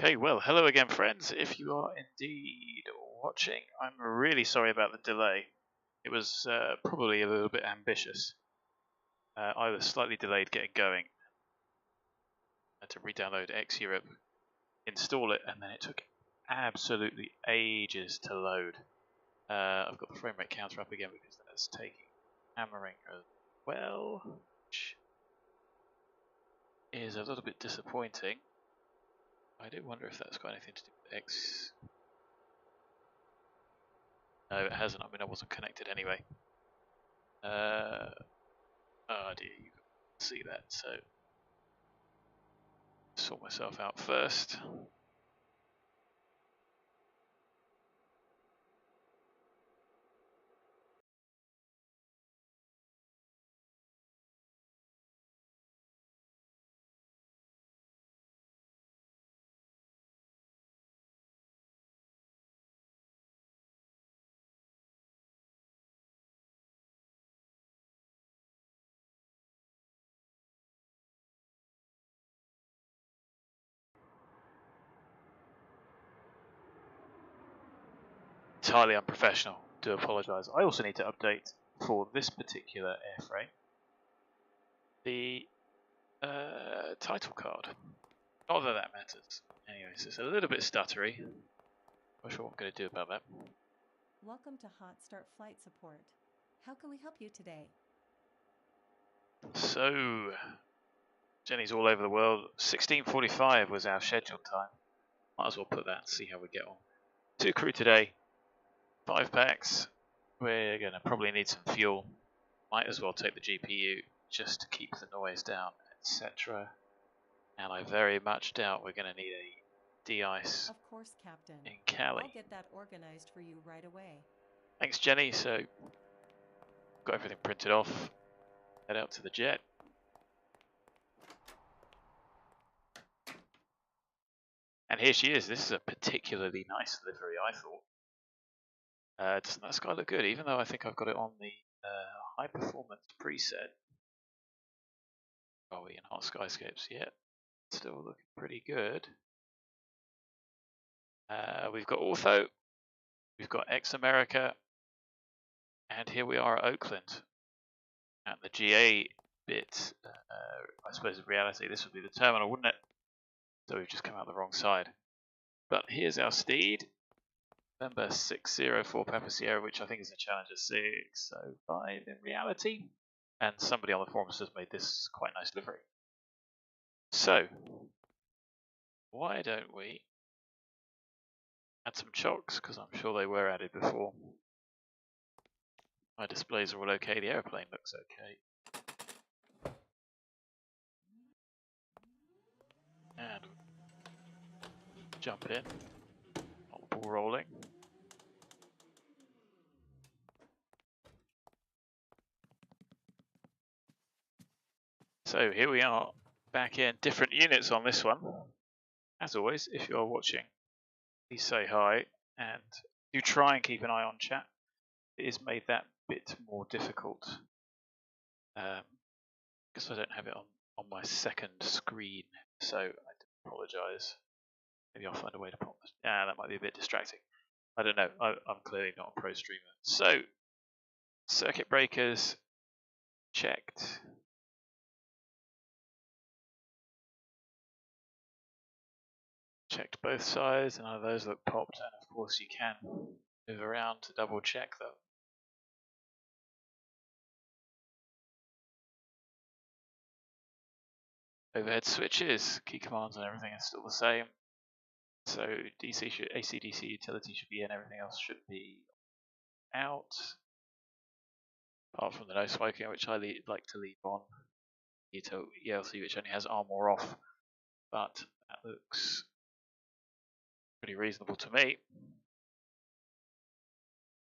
Okay, well, hello again, friends. If you are indeed watching, I'm really sorry about the delay. It was probably a little bit ambitious. I was slightly delayed getting going. I had to re-download X-Europe, install it, and then it took absolutely ages to load. I've got the frame rate counter up again because that's taking hammering as well, which is a little bit disappointing. I do wonder if that's got anything to do with X. No, it hasn't. I mean, I wasn't connected anyway. Oh dear, you can see that. So, sort myself out first. Entirely unprofessional. Do apologise. I also need to update for this particular airframe the title card. Not that that matters. Anyways, it's a little bit stuttery. Not sure what I'm going to do about that. Welcome to Hot Start Flight Support. How can we help you today? So, Jenny's all over the world. 16:45 was our scheduled time. Might as well put that and see how we get on. 2 crew today. 5 packs. We're going to probably need some fuel. Might as well take the GPU just to keep the noise down, etc. And I very much doubt we're going to need a de-ice Of course, Captain. in Cali. I'll get that organized for you right away. Thanks, Jenny. So, got everything printed off. Head out to the jet. And here she is. This is a particularly nice livery, I thought. Doesn't that sky look good? Even though I think I've got it on the high performance preset. Oh, we enhance skyscapes. Yeah, still looking pretty good. We've got Ortho. We've got X-America. And here we are at Oakland. At the GA bit, I suppose in reality this would be the terminal, wouldn't it? So we've just come out the wrong side. But here's our steed. November 604 Papa Sierra, which I think is a Challenger 605 in reality. And somebody on the forums has made this quite nice livery. So, why don't we add some chocks, because I'm sure they were added before. My displays are all okay, the aeroplane looks okay. And jump in, got the ball rolling. So here we are, back in different units on this one. As always, if you're watching, please say hi and do try and keep an eye on chat. It has made that bit more difficult because I don't have it on my second screen, so I do apologise. Maybe I'll find a way to pop this. Yeah, that might be a bit distracting. I don't know. I'm clearly not a pro streamer. So, circuit breakers checked. Checked both sides, and none of those look popped. And of course, you can move around to double check them. Overhead switches, key commands, and everything is still the same. So AC/DC utility should be in, everything else should be out. Apart from the no smoking, which I like to leave on. ELC, which only has armor off, but that looks pretty reasonable to me.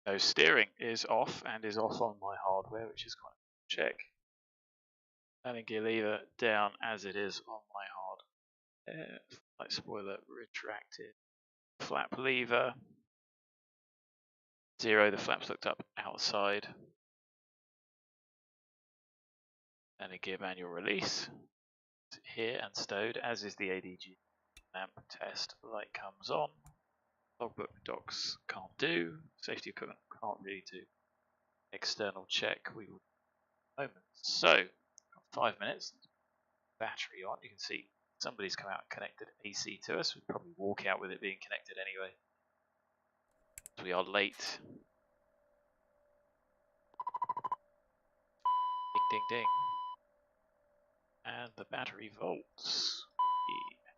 No steering is off and is off on my hardware, which is quite a check. Landing gear lever down as it is on my hardware. Flight spoiler retracted. Flap lever. 0, the flaps looked up outside. Landing gear manual release. Here and stowed, as is the ADG Lamp test light comes on. Logbook docs can't do. Safety equipment can't really do. External check we will do in a moment. So, 5 minutes. Battery on. You can see somebody's come out and connected AC to us. We'd probably walk out with it being connected anyway. We are late. Ding, ding, ding. And the battery volts. We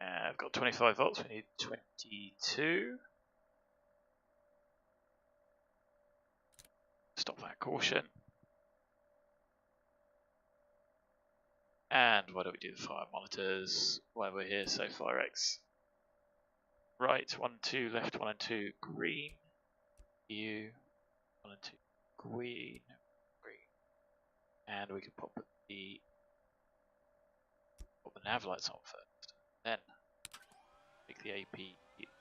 have got 25 volts. We need 22. Stop that caution. And why don't we do the fire monitors while we're here? So fire X. Right, 1 and 2, left 1 and 2, green. U, 1 and 2, green, green. And we can pop the nav lights on first. Then take the AP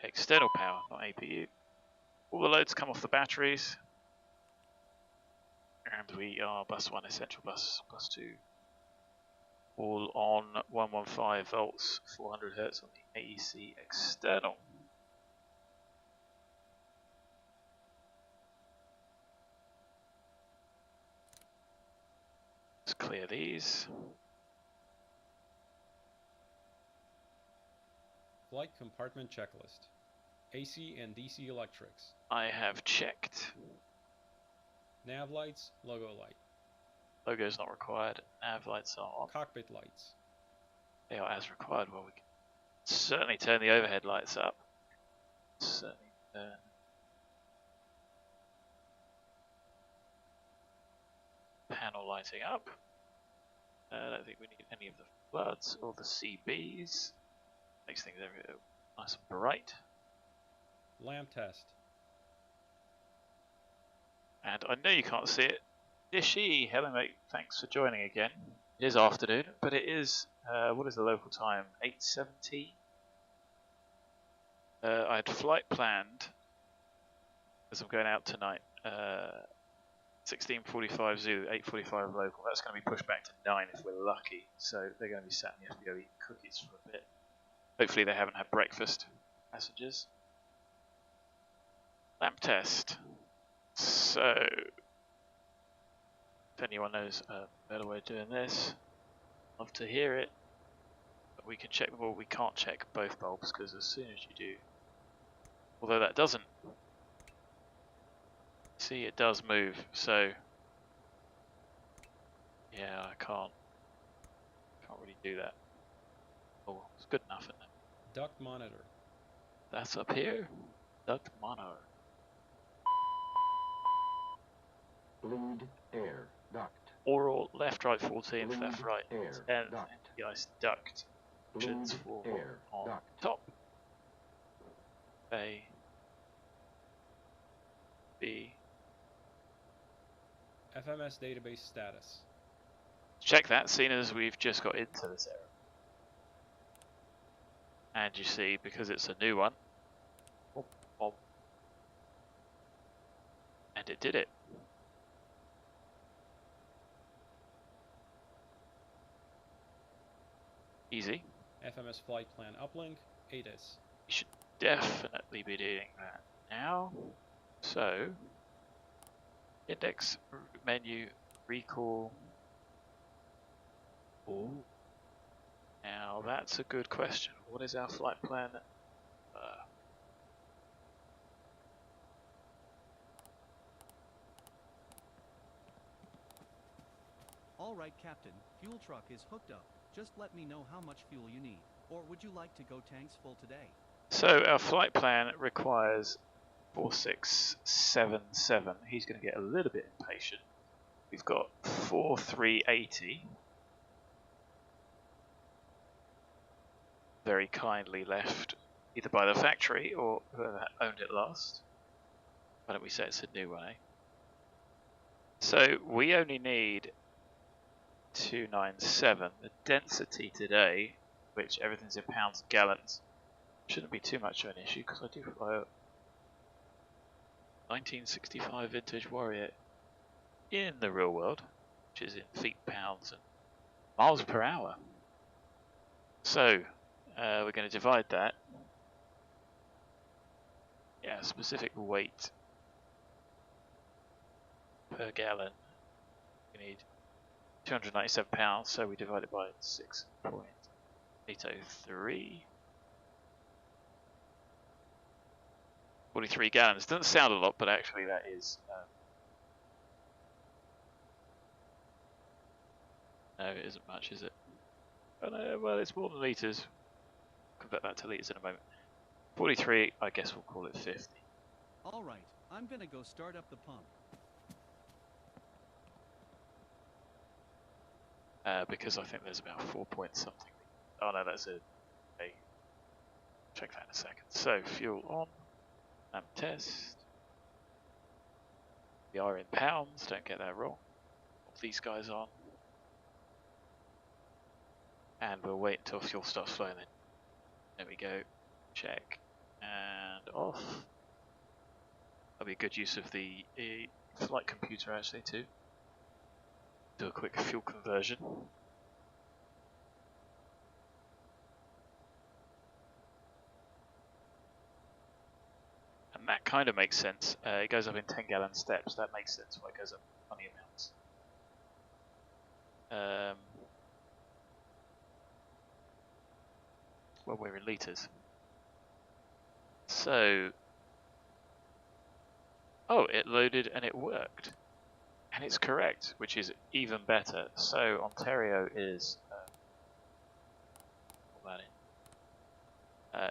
external power, not APU. All the loads come off the batteries. And we are bus 1, essential bus 2. All on 115 volts, 400 hertz on the AEC external. Let's clear these. Flight compartment checklist. AC and DC electrics. I have checked. Nav lights, logo light. Logo is not required. Nav lights are on. Cockpit lights. They are as required. Well, we can certainly turn the overhead lights up. Certainly turn. Panel lighting up. I don't think we need any of the floods or the CBs. Makes things nice and bright. Lamp test. And I know you can't see it. Dishy, hello mate, thanks for joining again. It is afternoon, but it is, what is the local time? 8:17? I had flight planned, as I'm going out tonight, 16:45 Zoo, 8:45 local. That's going to be pushed back to 9 if we're lucky, so they're going to be sat in the FBO eating cookies for a bit. Hopefully they haven't had breakfast, passengers. Lamp test. So, if anyone knows a better way of doing this, I'd love to hear it. But we can check, well, we can't check both bulbs because as soon as you do, although that doesn't, see it does move, so yeah, I can't really do that. Oh, it's good enough, isn't it? duct monitor. That's up here. Duct monitor. Bleed air duct. Oral left right 14th, Bleed left right air 10th, duct. anti-ice duct. Options Bleed for air on duct. top. A. B. FMS database status. Check that, seeing as we've just got into this error. And you see, because it's a new one, and it did it. Easy. FMS flight plan uplink, ATIS. You should definitely be doing that now. So, index menu, recall. Ooh. Now that's a good question. What is our flight plan? All right, Captain. Fuel truck is hooked up. Just let me know how much fuel you need. Or would you like to go tanks full today? So our flight plan requires 4677. He's going to get a little bit impatient. We've got 4380. Very kindly left either by the factory or whoever owned it last. Why don't we say it's a new one, eh? So we only need 297. The density today, which everything's in pounds and gallons, shouldn't be too much of an issue because I do fly a 1965 vintage Warrior in the real world, which is in feet, pounds, and miles per hour. So We're going to divide that. Yeah, specific weight per gallon. We need 297 pounds, so we divide it by 6.803. 43 gallons. Doesn't sound a lot, but actually that is. No, it isn't much, is it? Oh no, well, it's more than litres. Convert that to litres in a moment. 43, I guess we'll call it 50. Alright, I'm gonna go start up the pump. Because I think there's about 4 point something. Oh no, that's a. Check that in a second. So, fuel on. Test. We are in pounds, don't get that wrong. Put these guys on. And we'll wait until fuel starts flowing in. There we go. Check. And off. That'll be a good use of the flight computer actually too. Do a quick fuel conversion. And that kind of makes sense. It goes up in 10 gallon steps. That makes sense why it goes up funny amounts. Well, we're in litres. So, oh, it loaded and it worked. And it's correct, which is even better. So, Ontario is, put that in.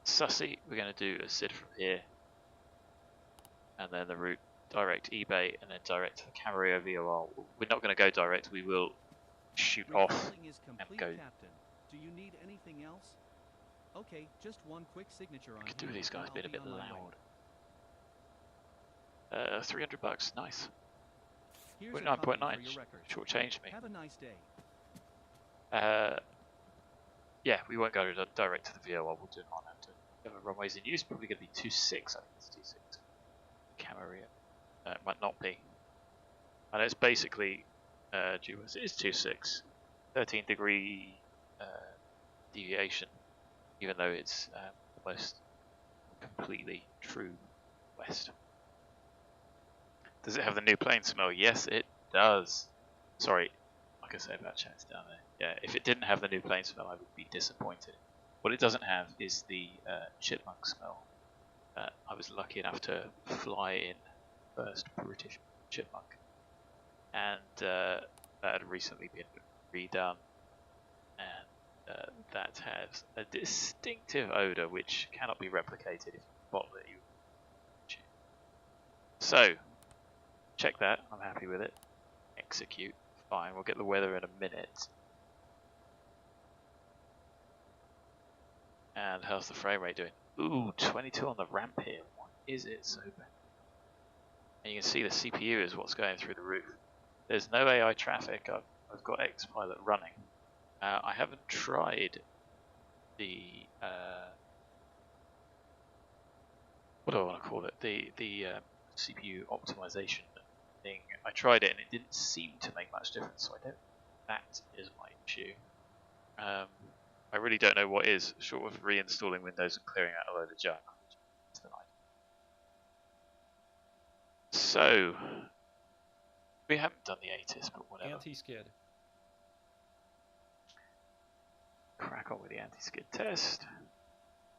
SUSEY, we're going to do a SID from here. And then the route direct eBAYE and then direct to the Camarillo VOR. We're not going to go direct, we will shoot off Is complete, and go. Captain. Do you need anything else? Okay, just one quick signature on Could do here, these guys and being a I'll be bit on my way. loud. $300, nice. Here's a copy 9.9, for your records. shortchanged me. Have a nice day. Yeah, we won't go direct to the VOR, we'll do it on after. Runways in use, probably going to be 26, I think it's 26. Camarillo. It might not be. I know it's basically, it is 26. 13 degree deviation, even though it's almost completely true west. Does it have the new plane smell? Yes, it does. Sorry, like I said about chats down there. Yeah, if it didn't have the new plane smell, I would be disappointed. What it doesn't have is the chipmunk smell. I was lucky enough to fly in first British chipmunk, and that had recently been redone, and that has a distinctive odour which cannot be replicated if you bottle it. So, check that. I'm happy with it. Execute. Fine. We'll get the weather in a minute. And how's the frame rate doing? Ooh, 22 on the ramp here. Why is it so bad? And you can see the CPU is what's going through the roof. There's no AI traffic. I've got Xpilot running. I haven't tried the what do I want to call it? The CPU optimization thing. I tried it and it didn't seem to make much difference. So I don't. That is my issue. I really don't know what is, short of reinstalling Windows and clearing out a load of junk. So, we haven't done the ATIS, but whatever. Anti-skid. Crack on with the anti-skid test.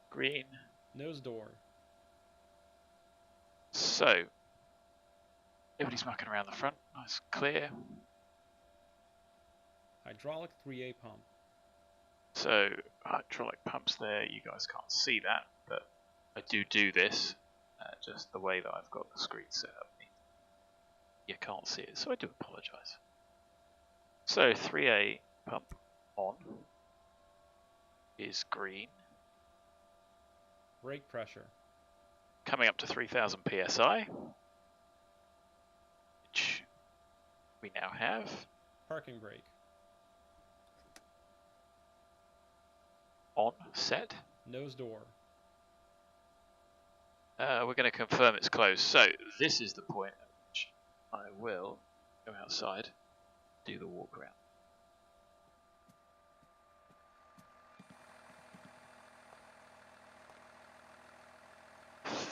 Green. Nose door. So, everybody's mucking around the front. Nice, clear. Hydraulic 3A pump. So, hydraulic pumps there. You guys can't see that, but I do this just the way that I've got the screen set up. You can't see it, so I do apologise. So 3A pump on is green. Brake pressure. Coming up to 3000 psi, which we now have. Parking brake. On, set. Nose door. We're going to confirm it's closed. So this is the point at which I will go outside, do the walk around.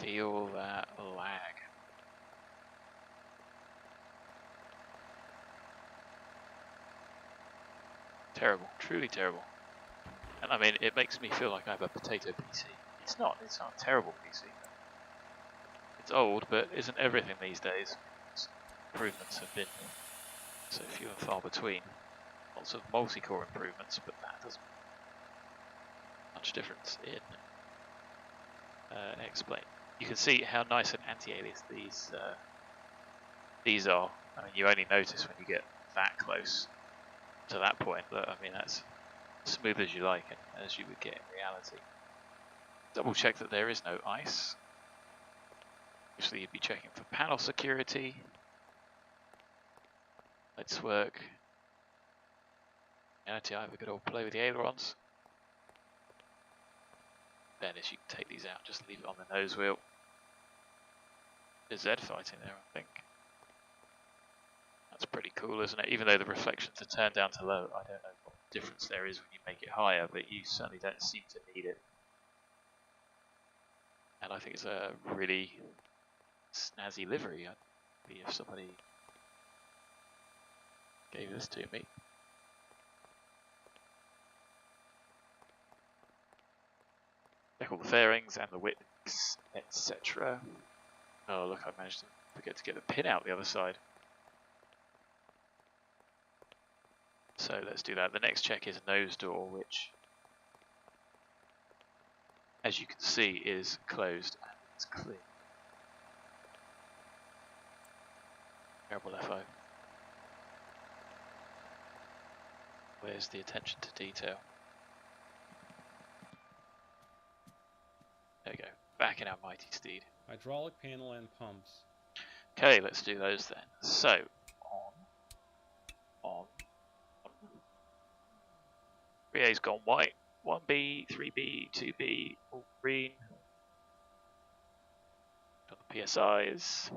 feel that lag. Terrible, truly terrible. And I mean, it makes me feel like I have a potato PC. It's not a terrible PC. It's old, but isn't everything these days? Improvements have been so few and far between. Lots of multi-core improvements, but that doesn't make much difference in X-Plane. You can see how nice and anti-alias these are. I mean, you only notice when you get that close to that point, but I mean, that's smooth as you like and as you would get in reality. Double check that there is no ice. Obviously, you'd be checking for panel security. Lights work. In reality, I have a good old play with the ailerons. Then, as you can take these out, just leave it on the nose wheel. There's Z fighting there, I think. That's pretty cool, isn't it? Even though the reflections are turned down to low, I don't know what difference there is when you make it higher, but you certainly don't seem to need it. And I think it's a really snazzy livery. I'd be if somebody gave this to me. Check all the fairings and the wicks, etc. Oh look, I managed to forget to get the pin out the other side. So let's do that. The next check is nose door, which, as you can see, is closed and it's clear. Terrible FO. Where's the attention to detail? There we go. Back in our mighty steed. Hydraulic panel and pumps. Okay, let's do those then. So, on. 3A's gone white. 1B, 3B, 2B, all green. Got the PSIs.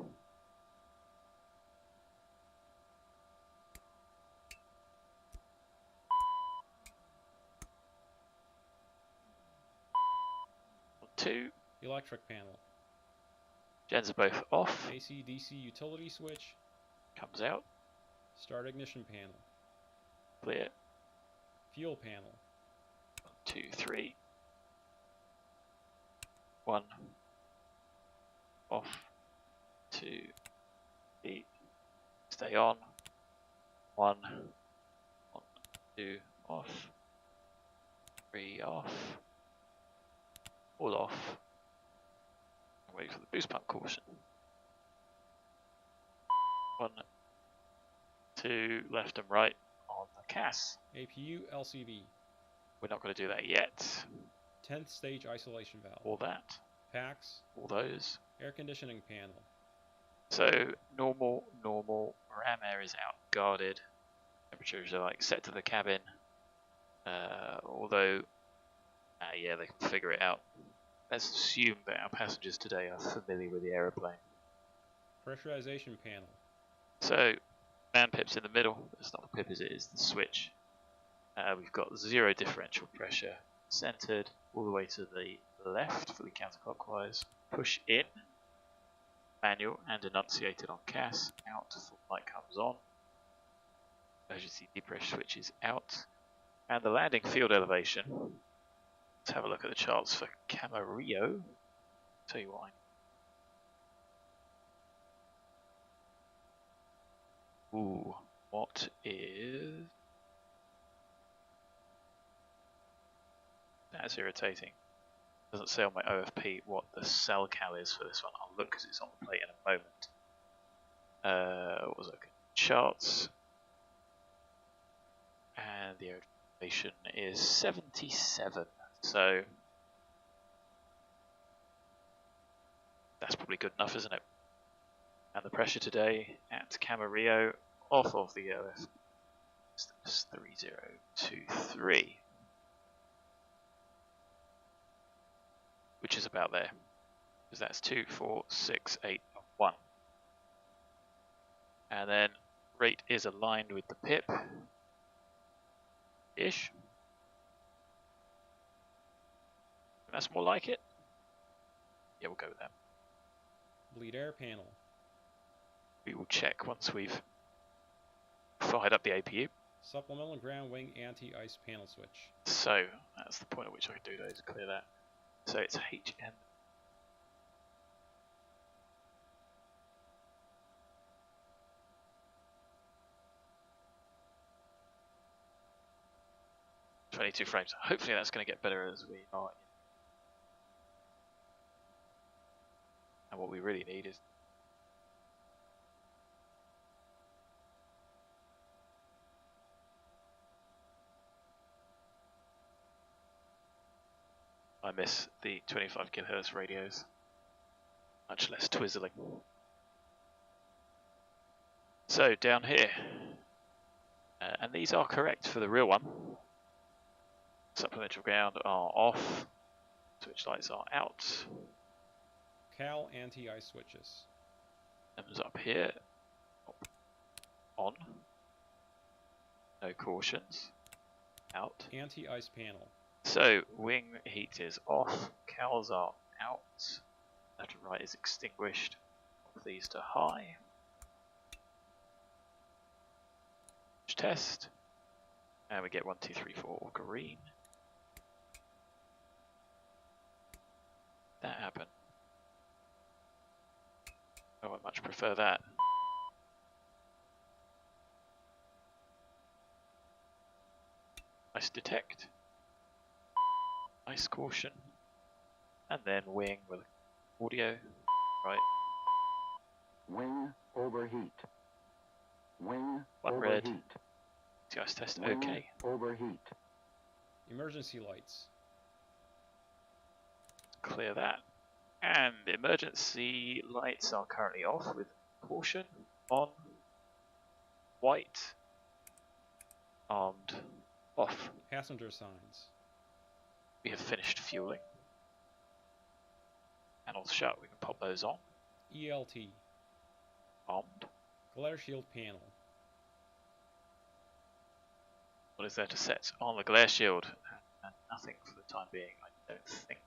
Two. Electric panel. Gens are both off. AC/DC utility switch. Comes out. Start ignition panel. Clear. Fuel panel. 1, 2, 3. 1. Off. 2. 3. Stay on. 1. 1, 2. Off. 3. Off. All off. Wait for the boost pump caution. 1, 2, left and right on the CAS. APU LCV. We're not going to do that yet. 10th stage isolation valve. All that. Packs. All those. Air conditioning panel. So normal. Ram air is out, guarded. Temperatures are like set to the cabin. Although, yeah, they can figure it out. Let's assume that our passengers today are familiar with the aeroplane. Pressurization panel. So, man pip's in the middle. It's not the pip as it is the switch. We've got 0 differential pressure centered all the way to the left, fully counterclockwise. Push in, manual and enunciated on CAS. Out, full light comes on. Emergency depressure switch is out. And the landing field elevation. Let's have a look at the charts for Camarillo. Tell you what. Ooh, what is... That's irritating. Doesn't say on my OFP what the cell cal is for this one. I'll look because it's on the plate in a moment. What was it? Charts. And the elevation is 77. So that's probably good enough, isn't it? And the pressure today at Camarillo off of the OF is 3023, which is about there, because that's 2, 4, 6, 8, 1. And then rate is aligned with the pip ish. That's more like it. Yeah, we'll go with that. Bleed air panel. We will check once we've fired up the APU. Supplemental ground wing anti-ice panel switch. So that's the point at which I can do those. Clear that. So it's HM. .22 frames. Hopefully that's going to get better as we are. And what we really need is I miss the 25 kHz radios. Much less twizzling. So down here, and these are correct for the real one. Supplemental ground are off. Switch lights are out. Cal anti-ice switches. M's up here. On. No cautions. Out. Anti-ice panel. So wing heat is off. Cals are out. Left and right is extinguished. Pop these to high. Test. And we get 1, 2, 3, 4 green. That happened. Oh, I much prefer that. Ice detect. Ice caution. And then wing with audio. Right. Wing overheat. Wing One red. overheat. The ice test. Wing Okay. overheat. Emergency lights. Clear that. And emergency lights are currently off with caution on. White. Armed. Off. Passenger signs. We have finished fueling. Panels shut. We can pop those on. ELT. Armed. Glare shield panel. What is there to set on the glare shield? And nothing for the time being, I don't think.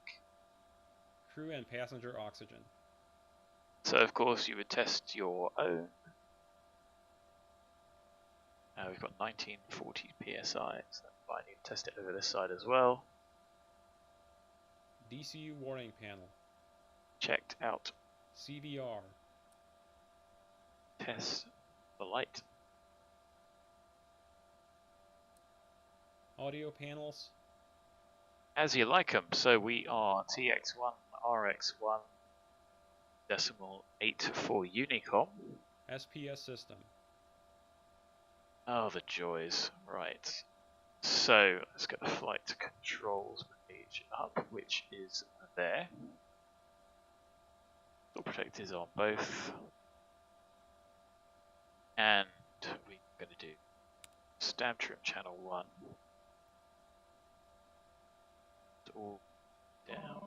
Crew and passenger oxygen. So of course you would test your own. We've got 1940 PSI, so I need to test it over this side as well. DCU warning panel. Checked out. CVR. Test the light. Audio panels. As you like them. So we are TX1, RX1, decimal 8 for Unicom. SPS system. Oh, the joys. Right. So let's get the flight controls page up, which is there. Door protect is on both. And we're going to do stab trim channel 1. It's all down.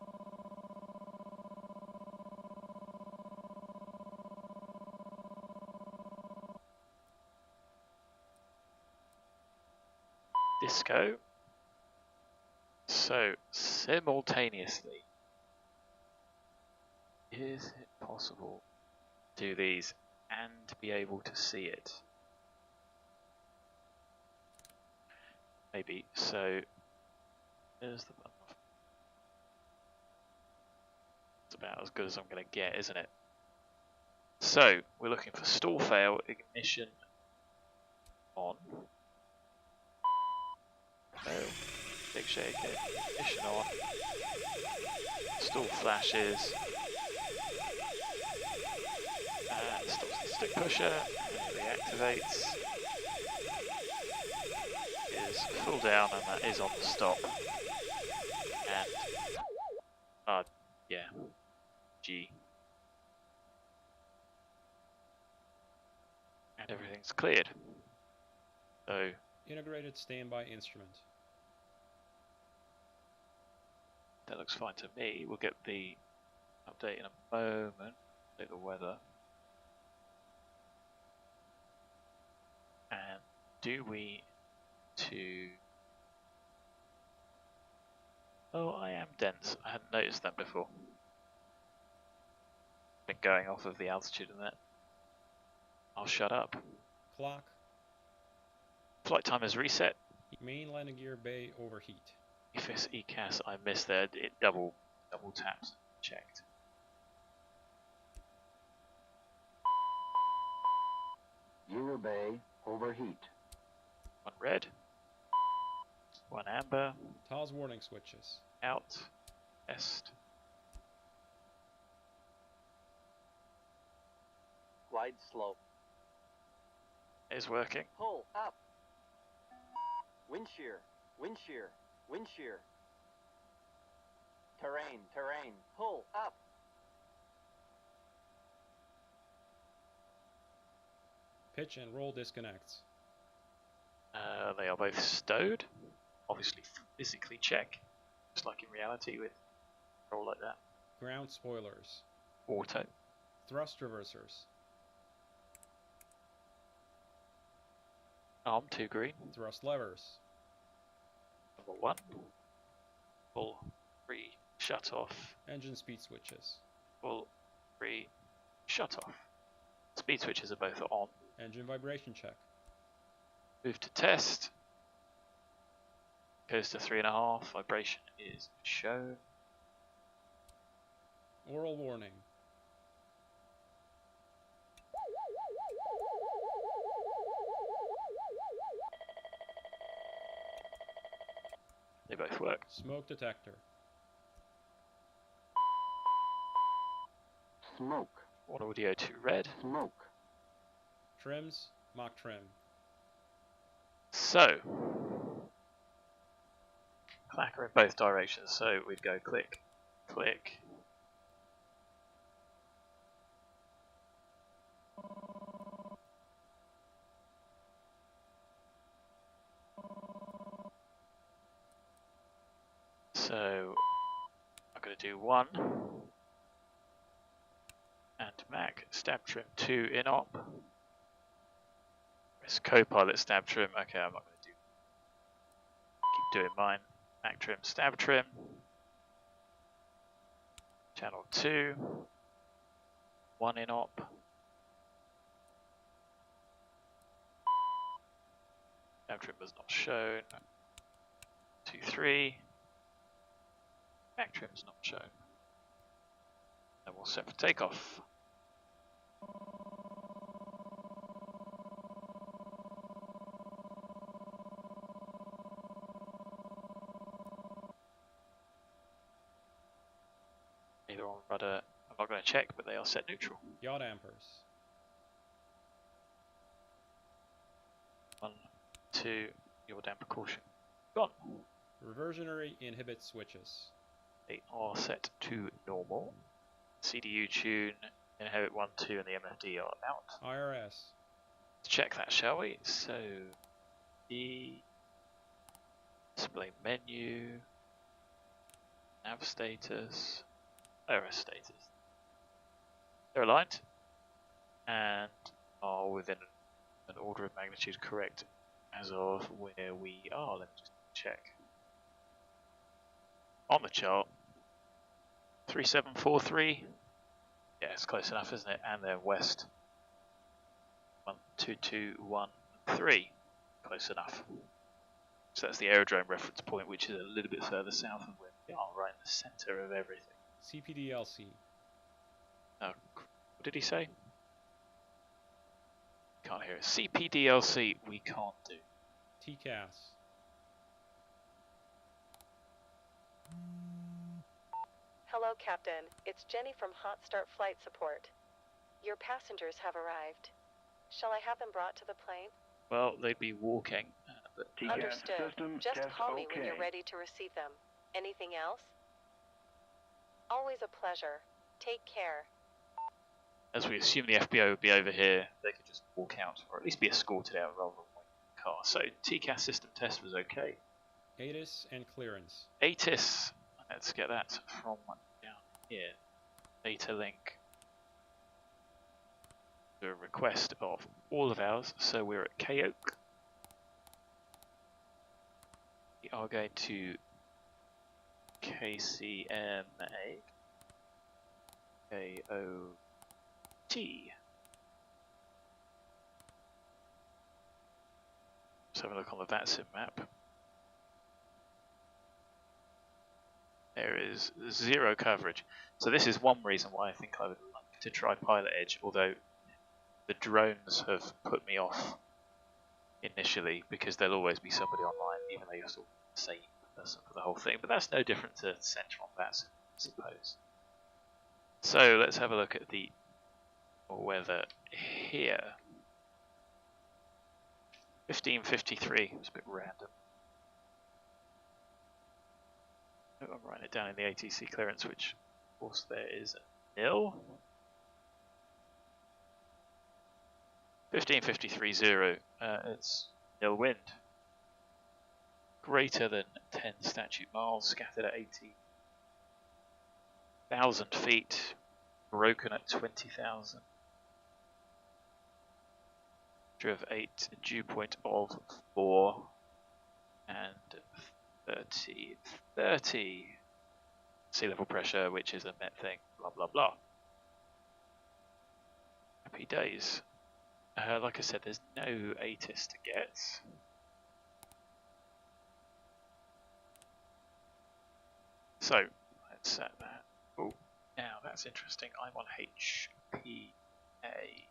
Disco. So simultaneously, is it possible to do these and be able to see it? Maybe. So there's the button. It's about as good as I'm going to get, isn't it? So we're looking for stall fail, ignition on. No. Big shake it. Ignition on. Stall flashes. Stops the stick pusher. Reactivates. Is full down and that is on the stop. And yeah. G. And everything's cleared. So Integrated standby instrument. that looks fine to me. We'll get the update in a moment. Take the weather. And do we to... Oh, I am dense. I hadn't noticed that before. been going off of the altitude in that. I'll shut up. Clock. Flight time is reset. Main landing gear bay overheat. EFIS ECAS I missed there. It double tapped. Checked. Gear bay overheat. One red. One amber. TOS warning switches. Out. Test. Glide slope. Is working. Pull up. Wind shear. Wind shear. Wind shear. Terrain. Terrain. Pull up. Pitch and roll disconnects. They are both stowed. Obviously physically check. Just like in reality with roll like that. Ground spoilers. Auto. Thrust reversers. Arm 2 green. Thrust levers. Number 1. Pull 3. Shut off. Engine speed switches. Pull 3. Shut off. Speed switches are both on. Engine vibration check. Move to test. Goes to 3.5. Vibration is shown. Oral warning. They both work. Smoke detector. Smoke. One audio to red. Smoke. Trims. Mach trim. So, clacker in both directions. So we'd go click, click. So I'm going to do 1 and Mac stab trim 2 in op. It's Copilot stab trim. Okay, I'm not going to keep doing mine. Mac trim stab trim. Channel 2. 1 in op. Stab trim was not shown. 2, 3. Mac trim's not shown. And we'll set for takeoff. Either on rudder, I'm not going to check, but they are set neutral. Yacht dampers. 1, 2, yaw damper caution. Gone. Reversionary inhibit switches. They are set to normal. CDU tune, inhibit 1, 2, and the MFD are out. IRS. Let's check that, shall we? So, display menu, nav status, IRS status. They're aligned and are within an order of magnitude correct as of where we are. Let me just check. On the chart, 3743. Yeah, it's close enough, isn't it? And then west, 12213. Close enough. So that's the aerodrome reference point, which is a little bit further south of where we are, right in the centre of everything. CPDLC. What did he say? Can't hear it. CPDLC, we can't do. TCAS. Hello, Captain. It's Jenny from Hot Start Flight Support. Your passengers have arrived. Shall I have them brought to the plane? Well, they'd be walking. But TCAS Understood. system Just test call me when okay. you're ready to receive them. Anything else? Always a pleasure. Take care. as we assume the FBI would be over here, they could just walk out, or at least be escorted out rather than wait in the car. So TCAS system test was okay. ATIS and clearance. ATIS, let's get that from down here. Data link. The request of all of ours, so we're at KOAK. We are going to KCMA. KOAK. T. Let's have a look on the VATSIM map. There is zero coverage. So this is one reason why I think I would like to try Pilot Edge, although the drones have put me off initially because there'll always be somebody online, even though you're still the same person for the whole thing. But that's no different to Central VATSIM, I suppose. So let's have a look at the weather here. 1553, it's a bit random. I'm writing it down in the ATC clearance, which of course there is nil. 1553.0, it's nil wind. Greater than 10 statute miles, scattered at 80,000 feet, broken at 20,000. Of 8, dew point of 4, and 30 sea level pressure, which is a met thing, blah blah blah. Happy days. Like I said, there's no ATIS to get. So let's set that. Oh, now that's interesting. I'm on HPA.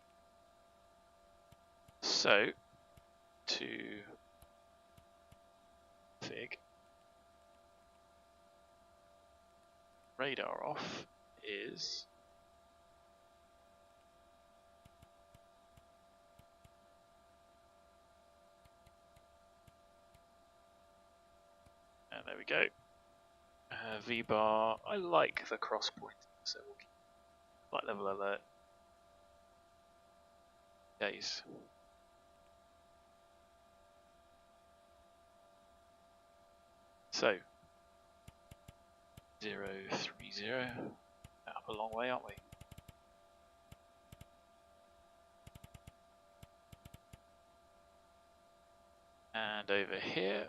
So to Fig, radar off is and there we go. V bar. I like the cross point, so we'll keep flight level alert. Days. So 030. Up a long way, aren't we? And over here.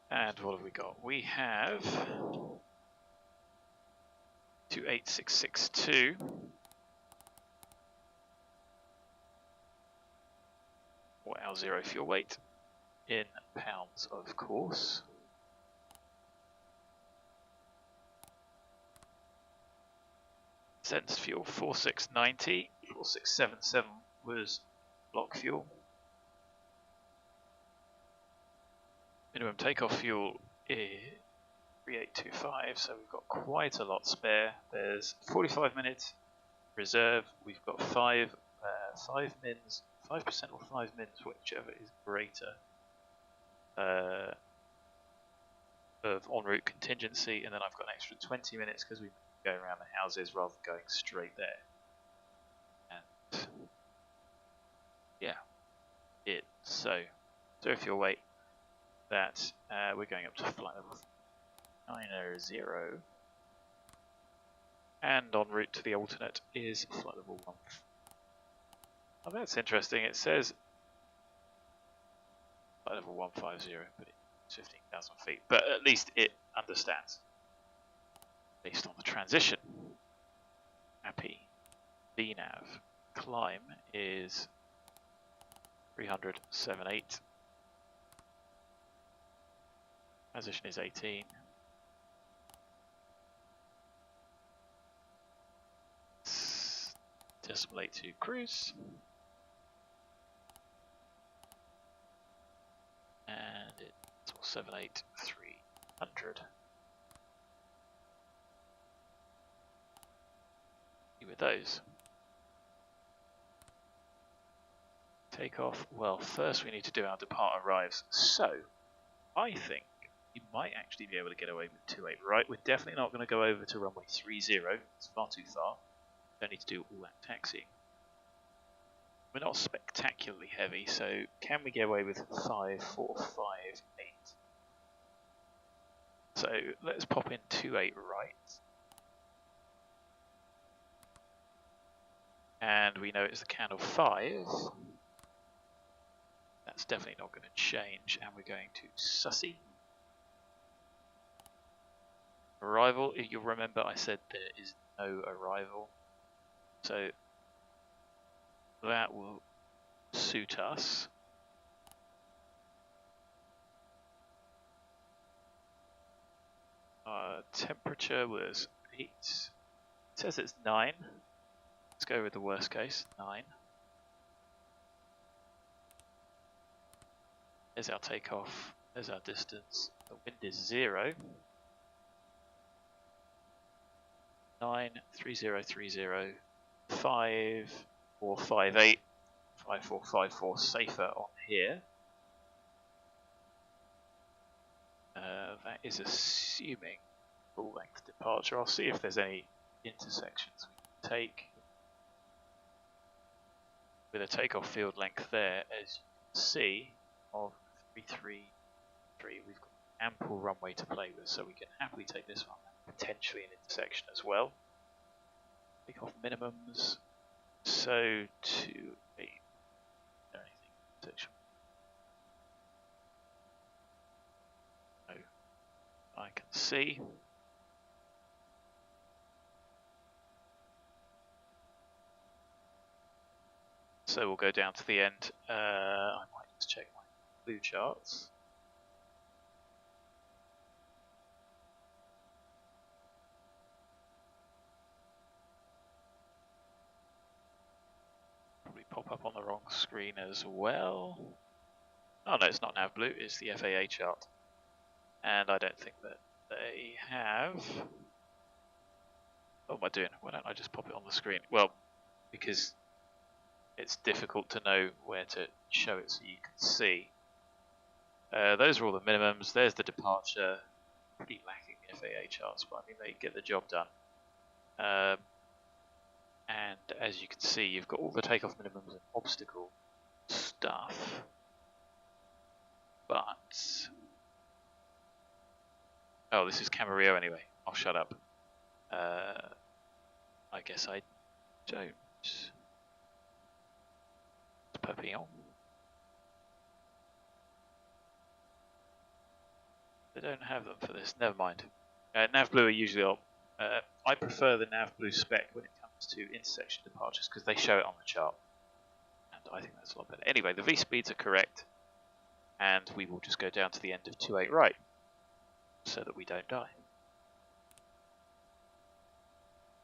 And what have we got? We have 28662. Or our zero fuel weight in pounds, of course. Sensed fuel 4690, 4677 was block fuel. Minimum takeoff fuel is 3825, so we've got quite a lot spare. There's 45 minutes reserve. We've got 5 mins, 5% or 5 mins, whichever is greater, of en route contingency, and then I've got an extra 20 minutes because we go around the houses rather than going straight there. And yeah, so if you'll wait that we're going up to flight level 900, and en route to the alternate is flight level 1. Oh, that's interesting. It says flight level 150, but it's 15,000 feet. But at least it understands. Based on the transition. Happy. VNAV. Climb is 300.78. Transition is 18. Decimate to cruise. And it's all 78300. With those. Take off. Well, first we need to do our depart arrives. So, I think you might actually be able to get away with 28 right. We're definitely not going to go over to runway 30. It's far too far. Don't need to do all that taxiing. We're not spectacularly heavy, so can we get away with 5, 4, 5, 8? So let's pop in 28 right. And we know it's the candle 5. That's definitely not going to change, and we're going to SUSEY. Arrival, you'll remember I said there is no arrival, so that will suit us. Temperature was 8. It says it's 9. Let's go with the worst case, 9. There's our takeoff, there's our distance. The wind is 0. 93030 5458 5454 safer on here. That is assuming full length departure. I'll see if there's any intersections we can take. With a takeoff field length there, as you can see, of 333, we've got ample runway to play with, so we can happily take this one. Potentially an intersection as well. Takeoff minimums. So to a anything intersection. No, I can see. So we'll go down to the end. I might just check my blue charts. Probably pop up on the wrong screen as well. Oh no, it's not nav blue, it's the FAA chart. And I don't think that they have... What am I doing? Why don't I just pop it on the screen? Well, because it's difficult to know where to show it so you can see. Those are all the minimums. There's the departure. Pretty lacking the FAA charts, but I mean they get the job done. And as you can see, you've got all the takeoff minimums and obstacle stuff. But oh, this is Camarillo anyway. I'll shut up. I guess I don't. Papillon. They don't have them for this. Never mind. Nav blue are usually. I prefer the nav blue spec when it comes to intersection departures because they show it on the chart, and I think that's a lot better. Anyway, the V speeds are correct, and we will just go down to the end of 28 right, so that we don't die.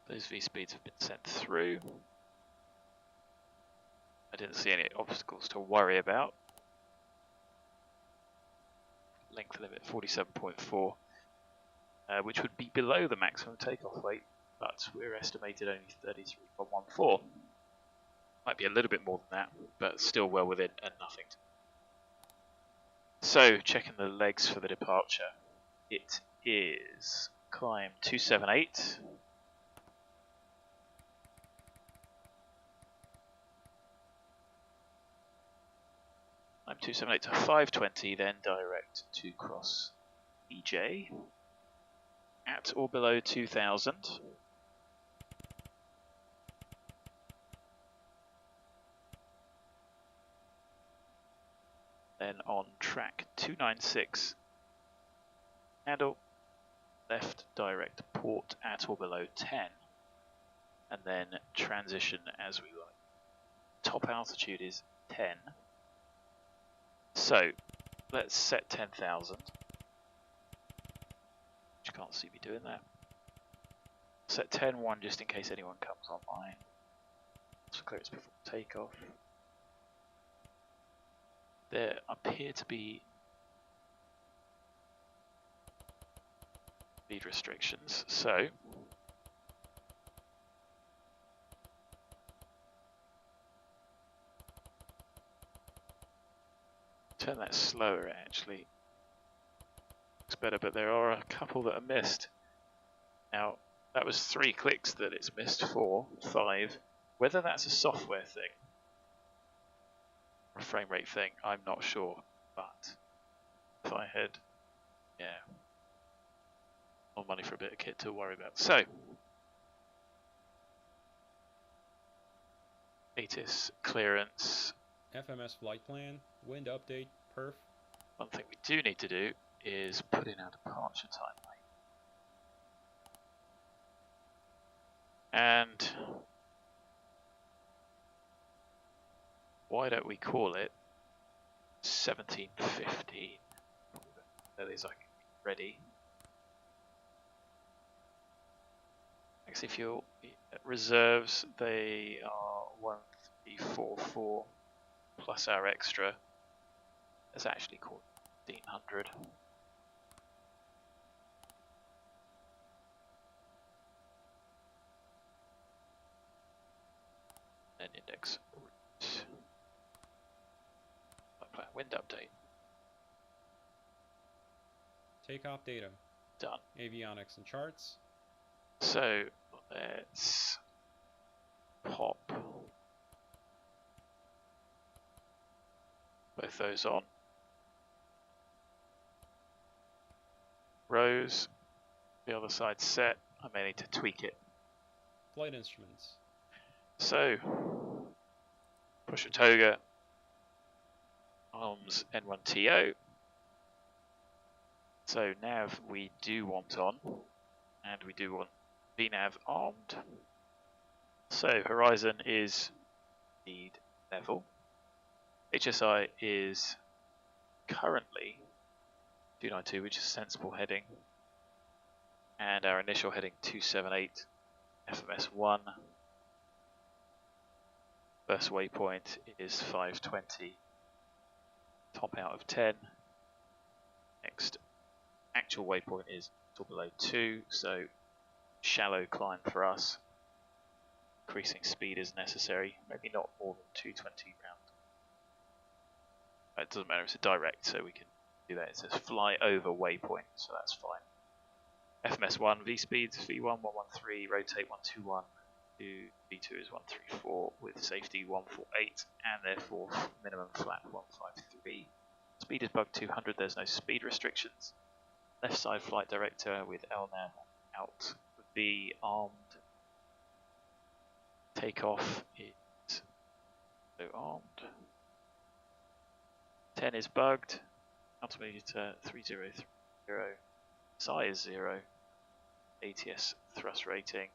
Those V speeds have been sent through. I didn't see any obstacles to worry about. Length limit 47.4, which would be below the maximum takeoff weight, but we're estimated only 33.14. Might be a little bit more than that, but still well within and nothing. So, checking the legs for the departure. It is climb 278. Climb 278 to 520, then direct to cross EJ at or below 2000. Then on track 296, handle, left direct port at or below 10, and then transition as we like. Top altitude is 10. So, let's set 10,000. You can't see me doing that. Set 10.1 just in case anyone comes online. So clearance before takeoff. There appear to be speed restrictions, so turn that slower actually. Looks better, but there are a couple that are missed. Now, that was 3 clicks that it's missed for, 5. Whether that's a software thing or a frame rate thing, I'm not sure. But if I had, more money for a bit of kit to worry about. So, ATIS clearance FMS flight plan, wind update, perf. One thing we do need to do is put in our departure timeline. And why don't we call it 17:15? That is, like, ready. Exit fuel reserves, they are 1344 plus our extra. That's actually called 1500. And index route. Wind update. Takeoff data. Done. Avionics and charts. So let's pop both those on. Rows, the other side set. I may need to tweak it. Flight instruments. So, push a toga, arms N1TO. So nav we do want on, and we do want VNav armed. So horizon is need level. HSI is currently 292, which is sensible heading, and our initial heading 278, FMS1. First waypoint is 520, top out of 10. Next actual waypoint is below 2, so shallow climb for us. Increasing speed is necessary, maybe not more than 220 round. It doesn't matter, it's a direct, so we can do that. It says fly over waypoint, so that's fine. FMS1, V speeds, V1 113, rotate 121, V2 is 134 with safety 148, and therefore minimum flat 153. Speed is bug 200, there's no speed restrictions. Left side flight director with LNAV out would be armed. Takeoff is so armed. 10 is bugged. Altimeter 3030. Psi is 0. ATS thrust rating.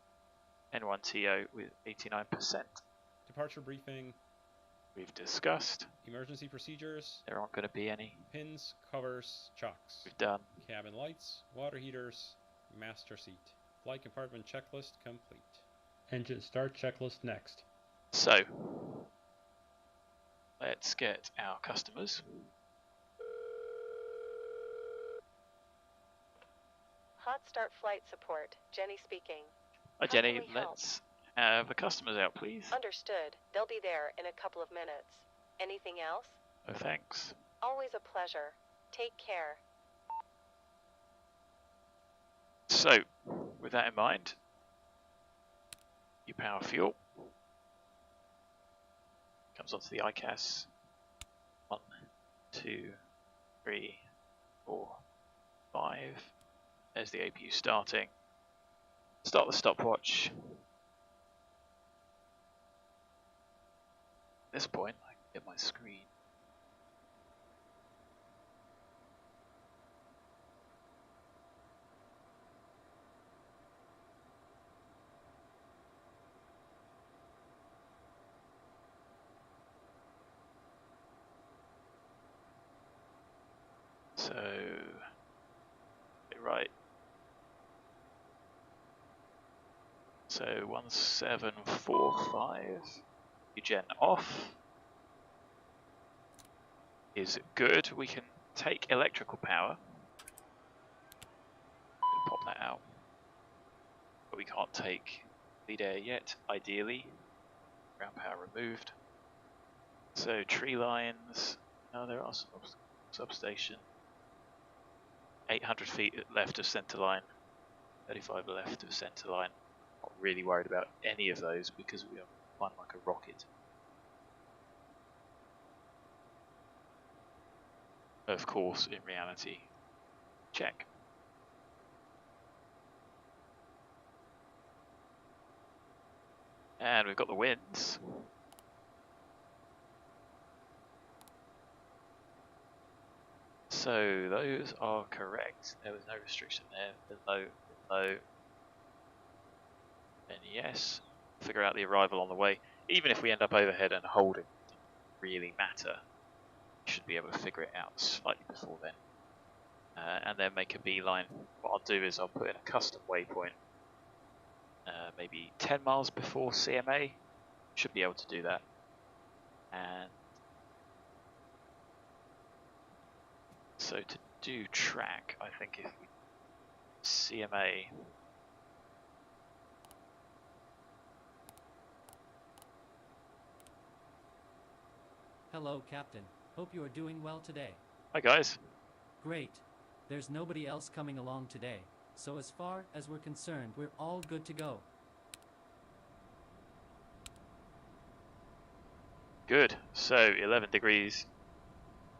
N1TO with 89%. Departure briefing. We've discussed. Emergency procedures. There aren't going to be any. Pins, covers, chocks. We've done. Cabin lights, water heaters, master seat. Flight compartment checklist complete. Engine start checklist next. So, let's get our customers. Hot Start Flight Support, Jenny speaking. Hi How Jenny, can we help? let's have the customers out please. Understood. They'll be there in a couple of minutes. Anything else? Oh thanks. Always a pleasure. Take care. So, with that in mind, you power fuel. Comes onto the ICAS. 1, 2, 3, 4, 5. There's the APU starting. Start the stopwatch. At this point, I can get my screen. So, right. So 1745, Gen off is good. We can take electrical power. Pop that out. But we can't take lead air yet, ideally. Ground power removed. So tree lines, no, there are some substation. 800 feet left of center line, 35 left of center line. Not really worried about any of those because we are flying like a rocket. Of course, in reality, check. And we've got the winds. So those are correct. There was no restriction there. Below, below. And yes, figure out the arrival on the way. Even if we end up overhead and holding, it doesn't really matter. You should be able to figure it out slightly before then. And then make a beeline. What I'll do is I'll put in a custom waypoint, maybe 10 miles before CMA. Should be able to do that. And so to do track, I think if we CMA. Hello, Captain. Hope you are doing well today. Hi guys. Great. There's nobody else coming along today, so as far as we're concerned, we're all good to go. Good. So 11 degrees.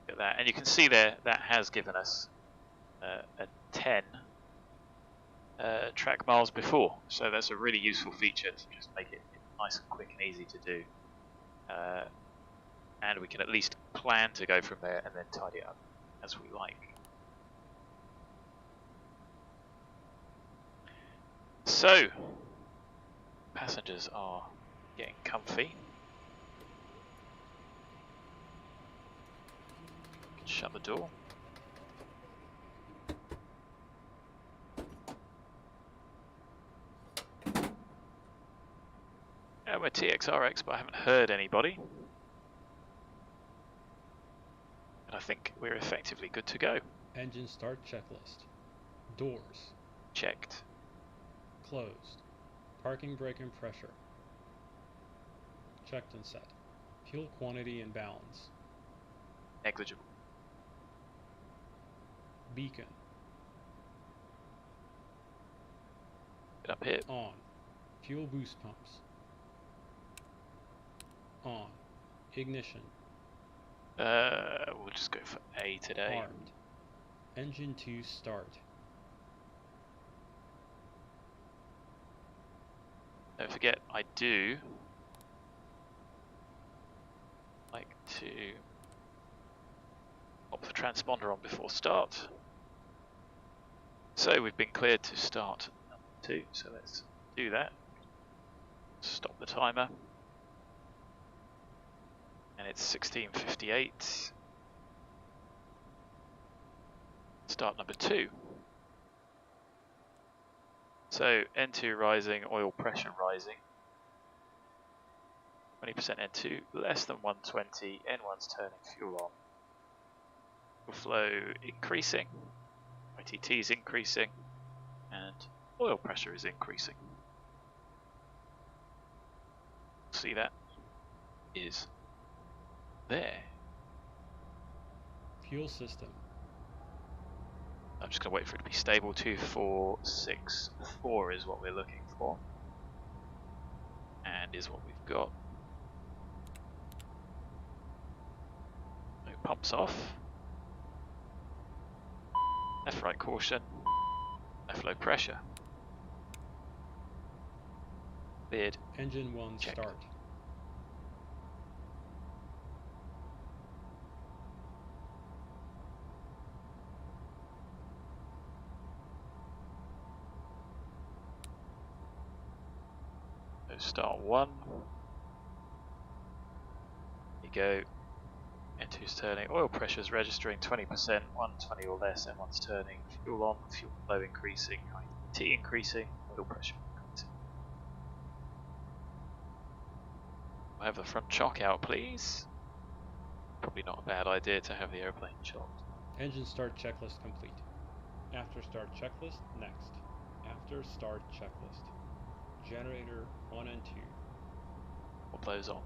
Look at that, and you can see there that has given us a 10 track miles before. So that's a really useful feature to just make it nice and quick and easy to do. And we can at least plan to go from there and then tidy it up as we like. So, passengers are getting comfy. Shut the door. Yeah, we're TXRX, but I haven't heard anybody. And I think we're effectively good to go. Engine start checklist. Doors. Checked. Closed. Parking brake and pressure. Checked and set. Fuel quantity and balance. Negligible. Beacon. Get up here. On. Fuel boost pumps. On. Ignition. We'll just go for A today. Armed. Engine 2 start. Don't forget, I do like to pop the transponder on before start. So we've been cleared to start number 2, so let's do that. Stop the timer. And it's 16:58. Start number 2. So N2 rising, oil pressure rising. 20% N2, less than 120, N1's turning fuel on. Fuel flow increasing, ITT's increasing, and oil pressure is increasing. See that is there. Fuel system. I'm just going to wait for it to be stable. 2464 is what we're looking for, and is what we've got. No pumps off. Left right caution. Left low pressure. Cleared. Engine 1 Check. start. Start 1. There you go. N2's turning. Oil pressure's registering 20%, 120 or less. N1's turning. Fuel on. Fuel flow increasing. ITT increasing. Oil pressure increasing. I'll have the front chock out, please. Probably not a bad idea to have the airplane chocked. Engine start checklist complete. After start checklist, next. After start checklist. Generator 1 and 2. What those on?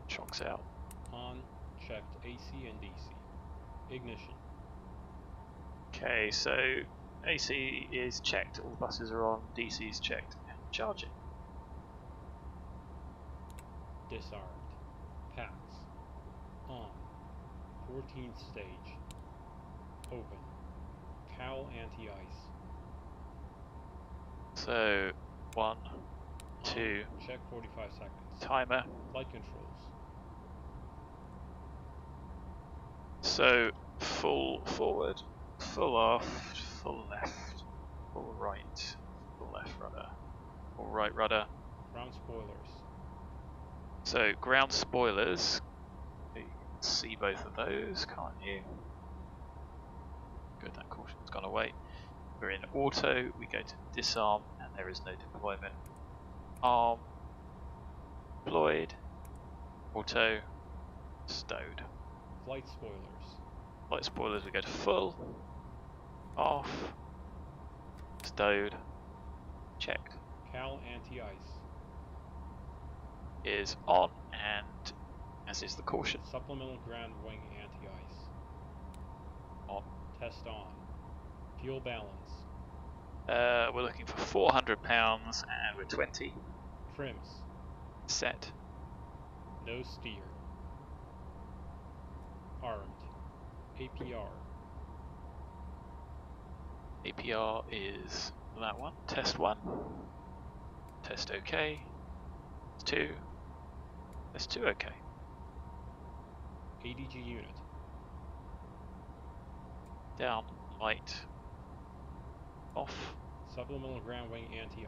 Chocks out. On, checked AC and DC. Ignition. Okay, so AC is checked. All buses are on. DC is checked. Charging. Disarmed. Packs. On. 14th stage. Open. Cowl anti-ice. So 1, 2. Check 45 seconds. Timer. Flight controls. So full forward, full aft, full left, full right, full left rudder, full right rudder. Ground spoilers. So ground spoilers, you can see both of those, can't you? Good, that caution's gone away. We're in auto, we go to disarm, and there is no deployment. Arm, deployed, auto, stowed. Flight spoilers. Flight spoilers, we go to full, off, stowed, checked. Cal anti-ice. Is on, and as is the caution. Supplemental ground wing anti-ice. On. Test on. Fuel balance. We're looking for 400 pounds, and we're 20. Trims. Set. No steer. Armed. APR. APR is that one. Test 1. Test OK. Test 2. Test 2 OK. ADG unit. Down. Light. Off. Supplemental ground wing anti-ice.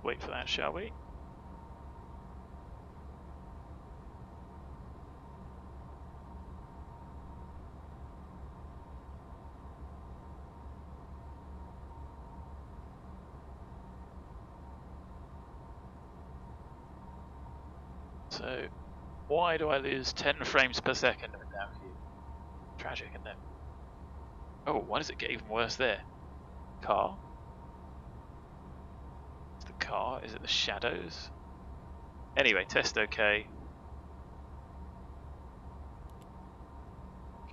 Wait for that, shall we? So, why do I lose 10 frames per second in down here? Tragic, isn't it? Oh, why does it get even worse there? Car? It's the car? Is it the shadows? Anyway, test OK.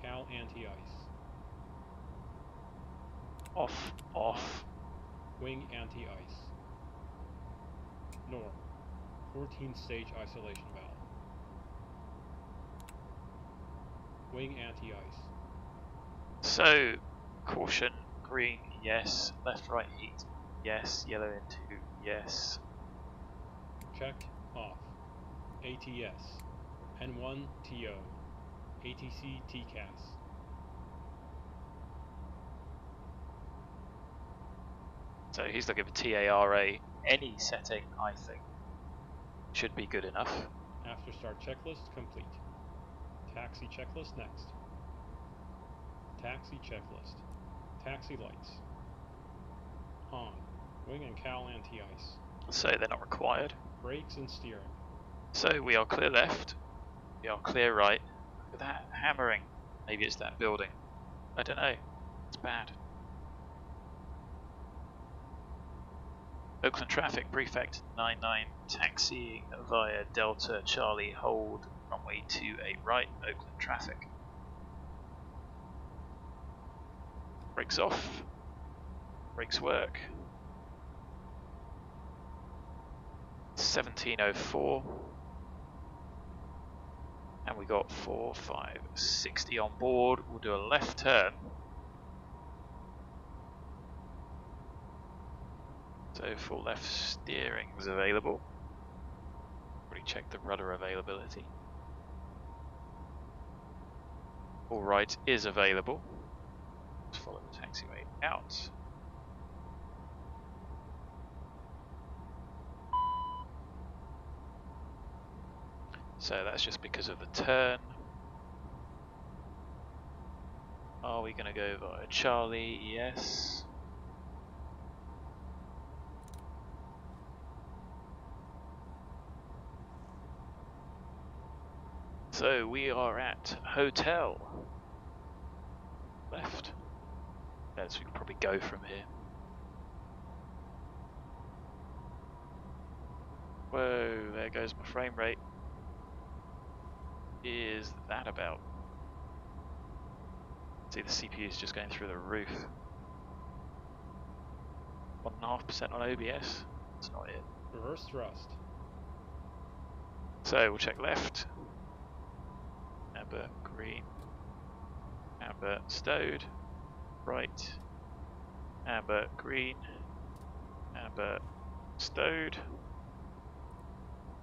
Cal anti-ice. Off, off. Wing anti-ice. Norm. 14-stage isolation valve. Wing anti-ice. So, caution, green, yes. Left, right, heat, yes. Yellow into, yes. Checked. Off. ATS. N1 TO. ATC TCAS. So he's looking for TARA. Any setting, I think, should be good enough. After start checklist complete. Taxi checklist next. Taxi checklist. Taxi lights. On. Wing and cowl anti-ice. So they're not required. Brakes and steering. So we are clear left. We are clear right. Look at that hammering. Maybe it's that building. I don't know. It's bad. Oakland traffic, prefect 99, taxiing via Delta Charlie, hold runway 28 right, Oakland traffic. Brakes off, brakes work. 1704, and we got 4560 on board. We'll do a left turn. So full left steering is available. Already checked the rudder availability. Full right is available. Let's follow the taxiway out. So that's just because of the turn. Are we going to go via Charlie? Yes. So we are at hotel. Left. Yes, we can probably go from here. Whoa, there goes my frame rate. Is that about? See, the CPU is just going through the roof. 1.5% on OBS. That's not it. Reverse thrust. So we'll check left. Amber, green. Amber, stowed. Right. Amber, green. Amber, stowed.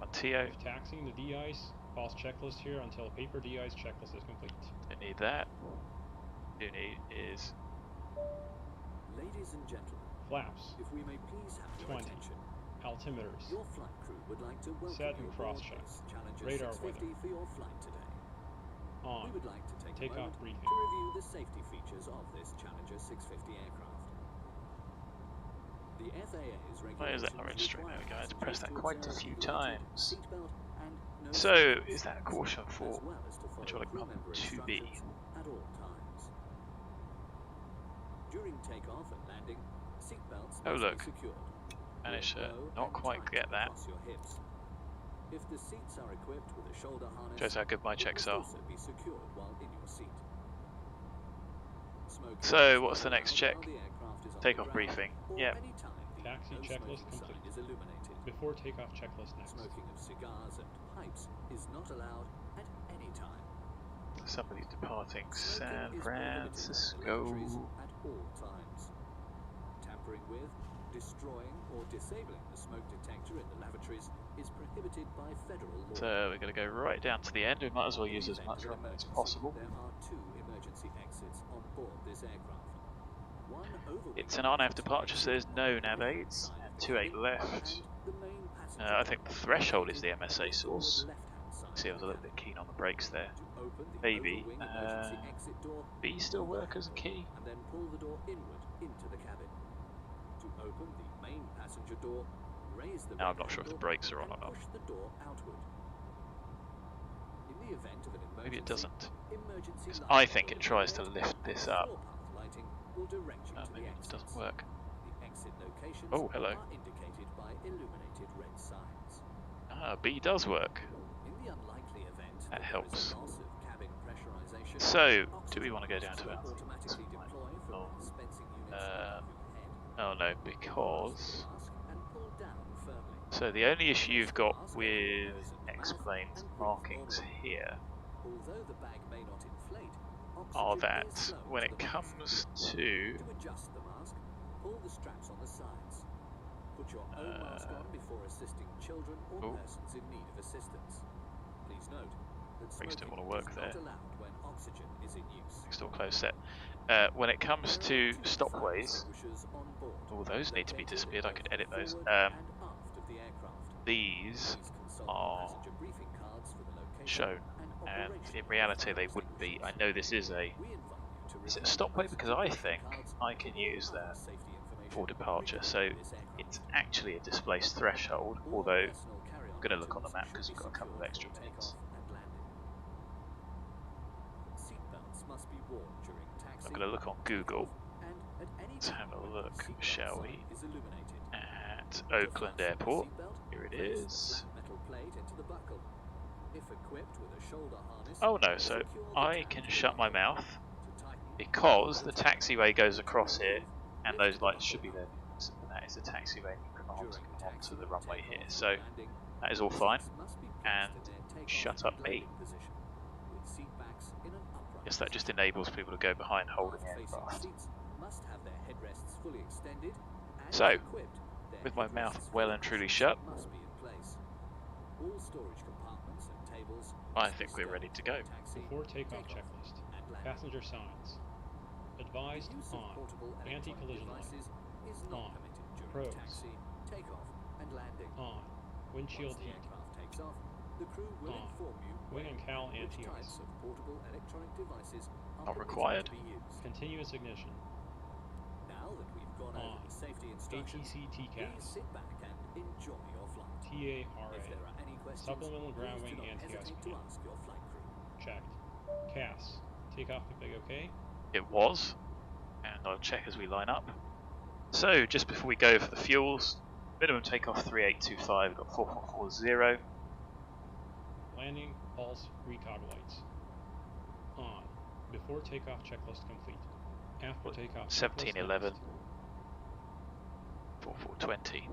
On TO. If taxiing the de-ice, Pause checklist here until paper DI's checklist is complete. Don't need that. Do need is Ladies and gentlemen, Flaps, if we may please have your 20. attention. Altimeters, Your flight crew would like to welcome set you and aboard cross-check. this Challenger Radar 650 for your flight today. on. We would like to take a Takeoff moment briefing. to review the safety features of this Challenger 650 aircraft. The FAA's why is that not regulations registering? There we go. I had to require press that passengers quite to a observe few regulated times. seatbelt and no So seatbelts, is that a caution for as well as to follow hydraulic crew pump member 2B? instructions at all times. During takeoff and landing, seatbelts Oh, must look. be secured. Managed to Low not and quite tight get that. across your hips. If the seats are equipped with a shoulder harness, Shows how good my it checks must are. also be secured while in your seat. Smoking So, is what's not the next allowed check? while the aircraft is on Takeoff the ground briefing. or Yep. anytime the Taxi no checklist smoking sign complete. is illuminated. Before takeoff checklist next. Smoking of cigars and pipes is not allowed at any time. Somebody's departing Smoking San is prohibited in the Francisco. lavatories at all times. Tampering with, destroying, or disabling the smoke detector in the lavatories is prohibited by federal law. So we're going to go right down to the end. We might as well use In as the much event of runway an as emergency, possible. There are two emergency exits on board this aircraft. One overwing It's an on-nav emergency departure, so there's exit no on the nav right-hand aids, side and of the 28 cabin, left. and the main passenger I think the threshold is the located MSA on the source. forward left-hand side See, I of was the a little cabin. bit keen on the brakes there. To open the Maybe. overwing emergency exit door, B still pull the work as a handle key? and then pull the door inward into the cabin. To open the main passenger door, raise the Now I'm red not sure if the handle brakes are on and or not. push the door outward. In the event of an emergency, Maybe it doesn't. emergency 'Cause lighting I think will it tries to illuminate, lift and this up. floor path lighting will direct you to Maybe the it exits. doesn't work. The exit locations Oh, hello. are indicated by illuminated red signs. Ah, B does work. In the unlikely event That there is helps. a loss of cabin pressurization, So, do oxygen we want to go down masks to will it? automatically deploy from Oh. the dispensing units above your head. Oh no, Mask because... the mask and pull down firmly. So the only issue you've Place the got mask over your with nose and X-Plane's mouth and breathe markings normally. here Although the bag may not inflate, are oxygen that is flowing when to it the mask. comes to... To adjust the mask, pull the straps on the sides. Put your own mask on before assisting children or oh. persons in need of assistance. Please note that Brakes don't smoking wanna work is there. not allowed when oxygen is in use. Still close set. When it comes There are to two stopways, fire extinguishers on board, all those need to be located disappeared. I both could edit those. forward and aft of the aircraft. These Please consult are passenger briefing cards for the location shown, and and operation in of reality fire they wouldn't be. I extinguishers. know this is a... We invite you to Is it a review stopway? Because I passenger think briefing cards I can for all use other that safety information for departure. So regarding this aircraft. it's actually a displaced threshold, All although personal carry-on I'm going to look on the items map should because be we've got a couple of secured extra for minutes. takeoff and landing. Seatbelts must be worn during taxi, I'm going to look on Google. takeoff, and at any Let's have time a when the look, seatbelt shall sign we? is illuminated. At To Oakland fasten the Airport. seatbelt, Here it place the is. flat metal plate into the buckle. If equipped with a shoulder harness, Oh no, so secure the I tab can to the shut my buckle. mouth To tighten, because pull the tab. taxiway goes To across here, remove, and lift those the lights buckle should be up. there. And that is the taxiway During onto taxi, the runway takeoff, here. and So landing, that is all fine. seats must be placed And in their takeoff shut up and me. landing position, with seat backs in an upright Guess that just position. enables people to go behind holding Aft-facing aircraft. seats must have their headrests fully extended and So, if equipped, their with my mouth headrests well for and truly passengers shut, must be in place. All storage compartments and tables I must be think we're ready stowed to for go. taxi, Before takeoff takeoff, checklist. and landing. Passenger signs. The Advised use of on. portable electronic Anti-collision light. devices is On. not permitted during Pros. taxi, takeoff, and landing. On. Windshield Once the heat. aircraft takes off, the crew will On. inform you Wing when and cowl which anti-ice. types of portable electronic devices are Not permitted required. to be used. Continuous ignition. Now that we've gone over On. the safety instructions, ATC please TCAS. sit back and enjoy your flight. TARA. If there are any questions, Supplemental ground please wing do not anti-ice hesitate to pan. ask your flight crew. Checked. CAS. Takeoff config okay. It was, and I'll check as we line up. So, just before we go for the fuels, minimum takeoff 3825, got 4.40. Landing, pulse, recog lights. On. Before takeoff checklist complete. After takeoff checklist 1711, next. 4420.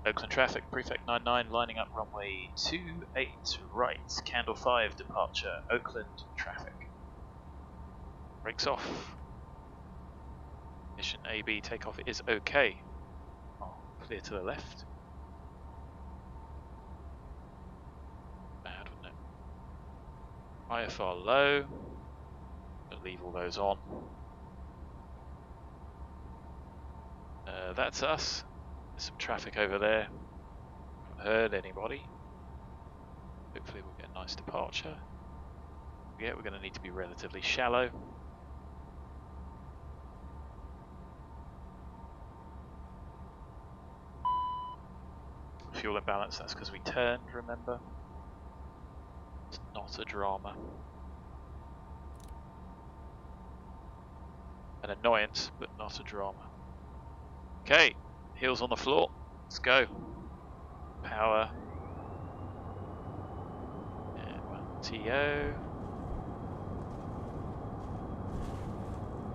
Oakland traffic, prefect 99, lining up runway 28 right, candle 5 departure, Oakland traffic. Brakes off. Mission AB takeoff is okay. Oh, clear to the left. IFR low. I'll leave all those on. That's us. There's some traffic over there. Haven't heard anybody. Hopefully we'll get a nice departure. Yeah, we're going to need to be relatively shallow. Fuel imbalance, that's because we turned, remember? It's not a drama. An annoyance, but not a drama. Okay, heels on the floor. Let's go. Power. And one TO.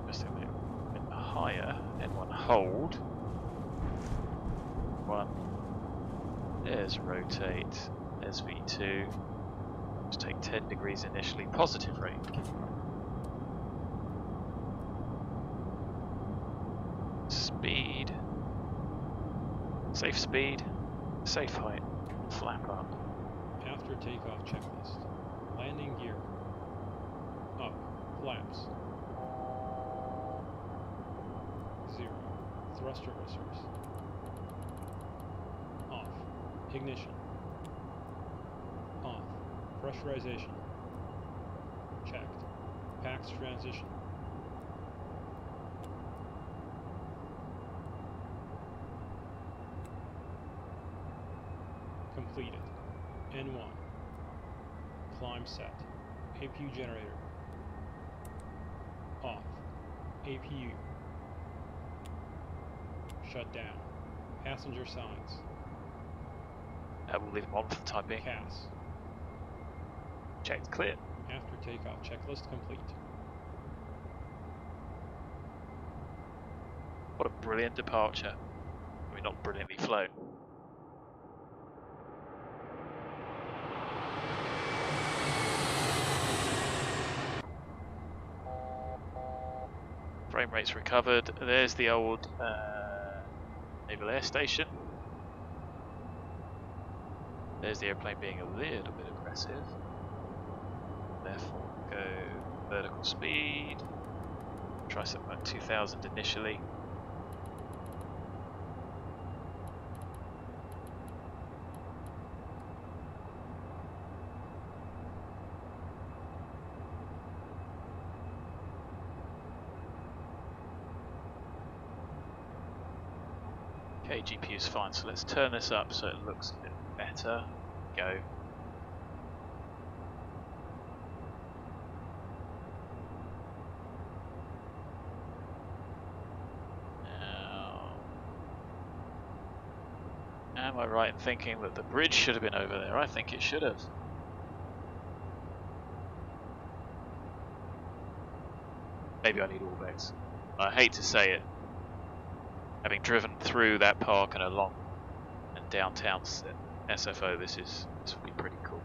Just a bit higher. N1 hold. One. There's rotate. There's V2. Just take 10 degrees initially. Positive rate. Speed. Safe speed. Safe height. Flap up. After takeoff checklist. Landing gear. Up. Flaps. 0. Thruster resource. Off. Ignition. Off. Pressurization. Checked. Pax transition. Completed. N1. Climb set. APU generator. Off. APU. Shut down. Passenger signs. We'll leave them on for the time being. CAS. Checked clear. After takeoff checklist complete. What a brilliant departure. I mean, not brilliantly flown. Frame rates recovered. There's the old Naval Air Station. There's the airplane being a little bit aggressive. Therefore, go vertical speed. Try something like 2000 initially. Okay, GPU's fine, so let's turn this up so it looks a bit better. Go. Now, am I right in thinking that the bridge should have been over there? I think it should have. Maybe I need Orbex. I hate to say it. Having driven through that park and along and downtown SFO, this would be pretty cool.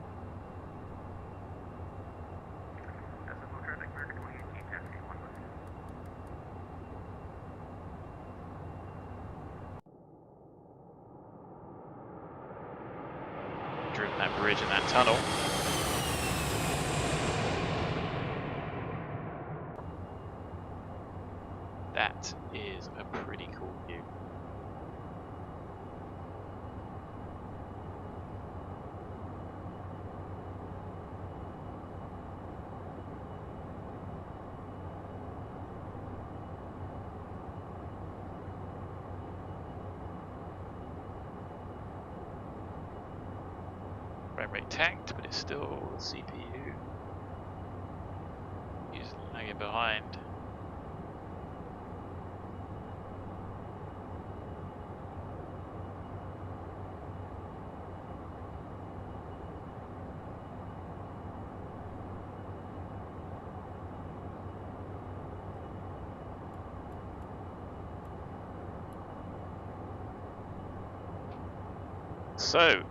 Driven that bridge and that tunnel. That is a pretty cool view. Frame rate tanked, but it's still the CPU. He's lagging behind. So,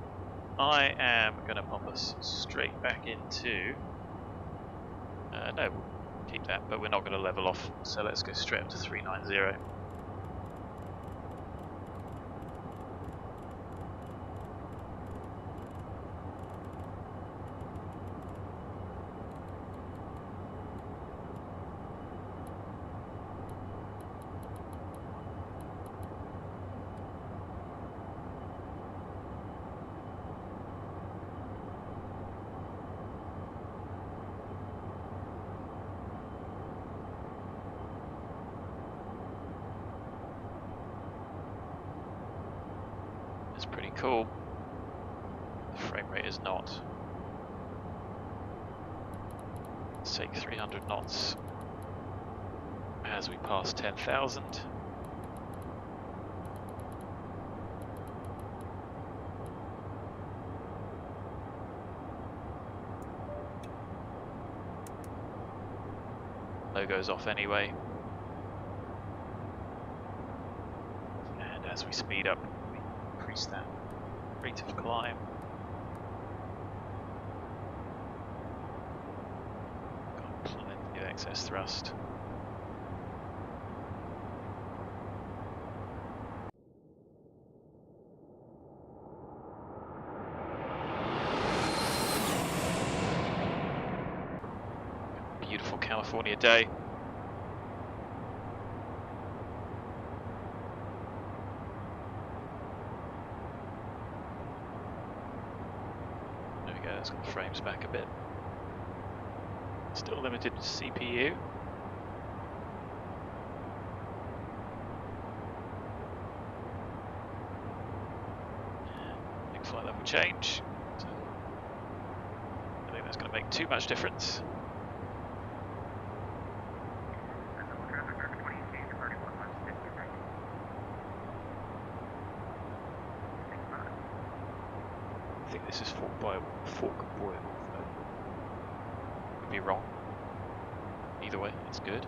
I am going to pump us straight back into... no, we'll keep that, but we're not going to level off, so let's go straight up to 390. cool. The frame rate is not. Let's take 300 knots as we pass 10,000. Logo's off anyway. And as we speed up, we increase that rate of climb. Got plenty of excess thrust. Beautiful California day. There we go, let's get the frames back a bit. Still limited to CPU. Big flight level change. So I think that's going to make too much difference. I think this is forked by Ortho. Could be wrong. Either way, it's good.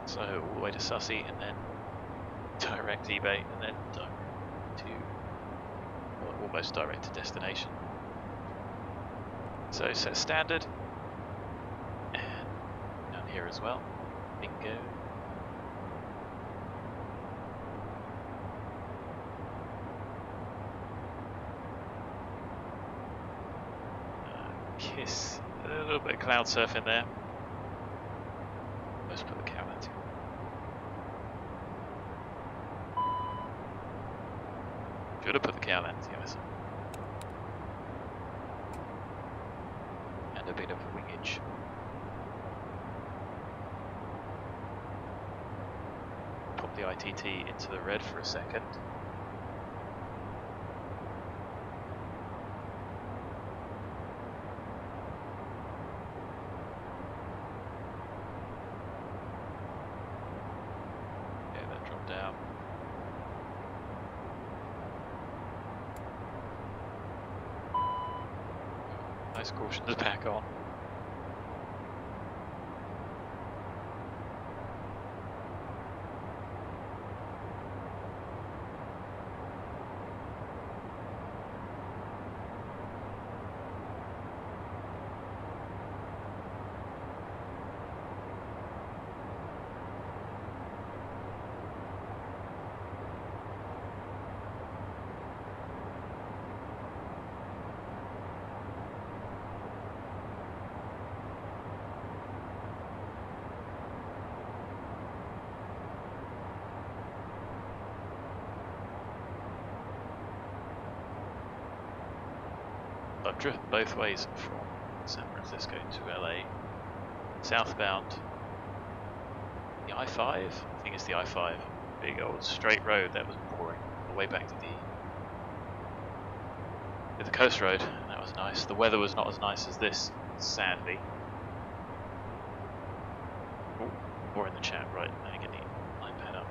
So all the way to SUSEY and then direct eBAYE and then direct to, well, almost direct to destination. So set standard and down here as well. Bingo. Kiss. A little bit of cloud surf in there. Let's put the cow out. Should have put the cow lens, yes. And a bit of wingage. Pop the ITT into the red for a second. Okay, that dropped down. Nice caution to back on. I've driven both ways from San Francisco to LA, southbound. The I-5, I think it's the I-5, big old straight road that was boring, all the way back to the coast road, and that was nice. The weather was not as nice as this, sadly. Ooh, more in the chat, right, now I get the iPad up,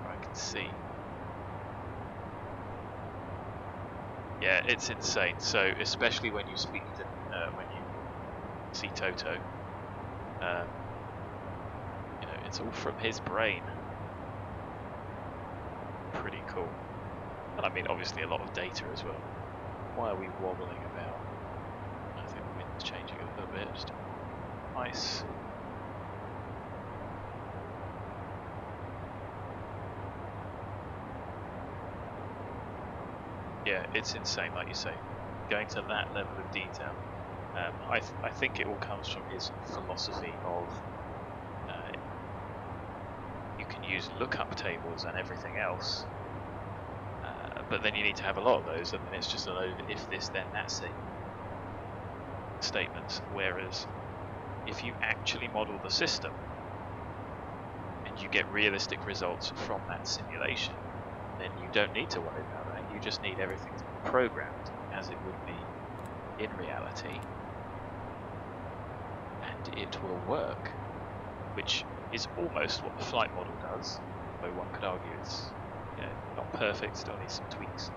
where I can see. Yeah, it's insane. So especially when you speak to, when you see Toto, you know, it's all from his brain. Pretty cool. And I mean, obviously a lot of data as well. Why are we wobbling about? I think the wind's changing a little bit. Just nice. Yeah, it's insane, like you say, going to that level of detail. I think it all comes from his philosophy of you can use lookup tables and everything else, but then you need to have a lot of those, and then it's just a load of if this then that statements. Whereas if you actually model the system and you get realistic results from that simulation, then you don't need to worry about that. You just need everything to be programmed as it would be in reality, and it will work, which is almost what the flight model does, though one could argue it's not perfect, still needs some tweaks.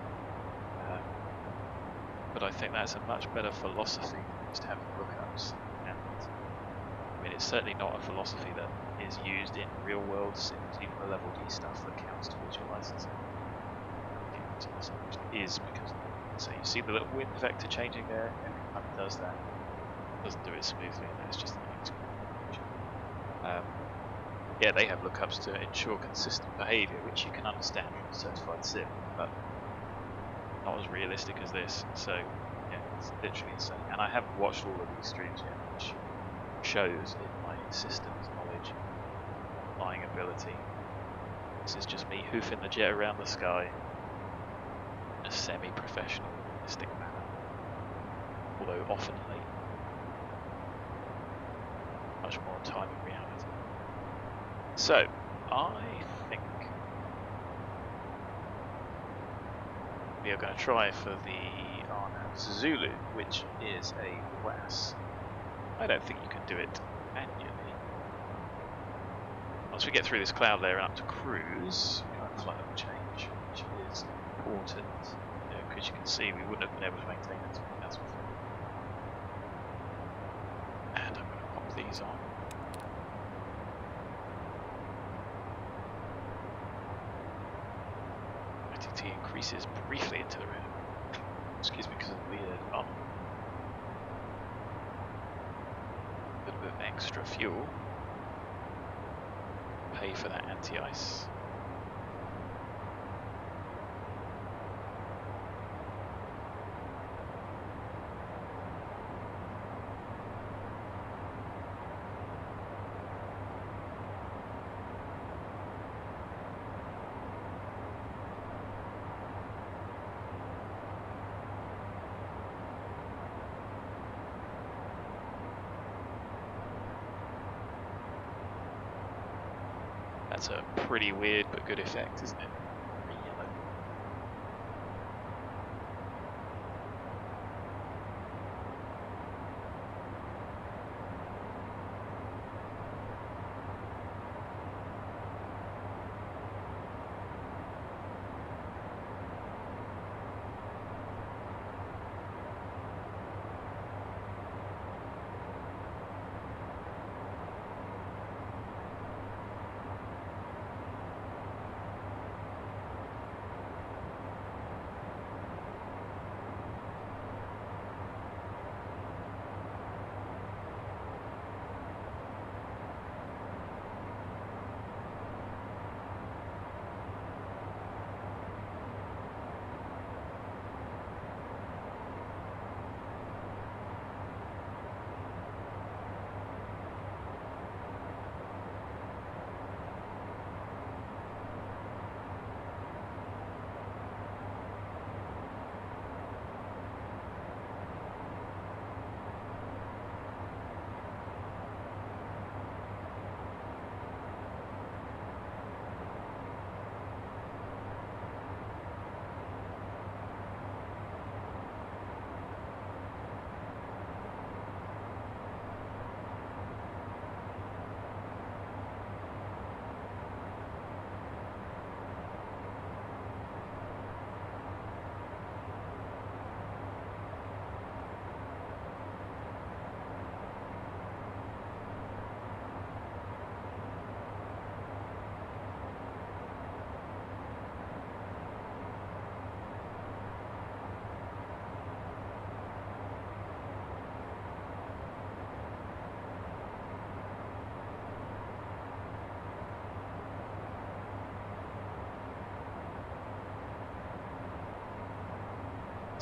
But I think that's a much better philosophy than just having lookups. And I mean, it's certainly not a philosophy that is used in real world sims, even the level D stuff that counts towards your licensing. It is because, so you see the little wind vector changing there, every time it does that, it doesn't do it smoothly, and that's just an yeah, they have lookups to ensure consistent behaviour, which you can understand from a certified sim, but not as realistic as this. So yeah, it's literally insane. And I haven't watched all of these streams yet, which shows in my systems knowledge, flying ability. This is just me hoofing the jet around the sky in a semi-professional, realistic manner, although often late. Much more on time in reality. So, I think we are going to try for the Arnhem Zulu, which is a WAS. I don't think you can do it manually. Once we get through this cloud layer and up to cruise, we might flight level change, which is important, because you can see we wouldn't have been able to maintain it as before. And I'm going to pop these on. ITT increases briefly into the red. Excuse me, because of the on. A little bit of extra fuel. Pay for that anti-ice. That's a pretty weird but good effect, isn't it? Very yellow.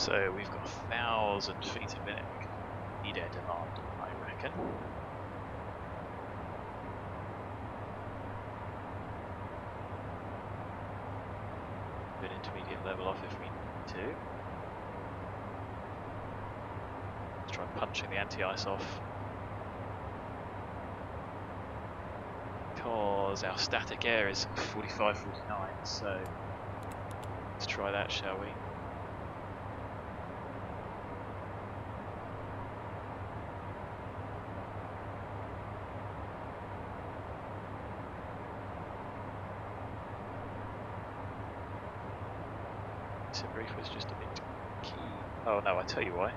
So we've got 1,000 feet a minute. We can need air demand, I reckon. Good intermediate level off if we need to. Let's try punching the anti-ice off. Because our static air is 45, 49, so let's try that, shall we? Brief was just a bit key. Oh no, I tell you why.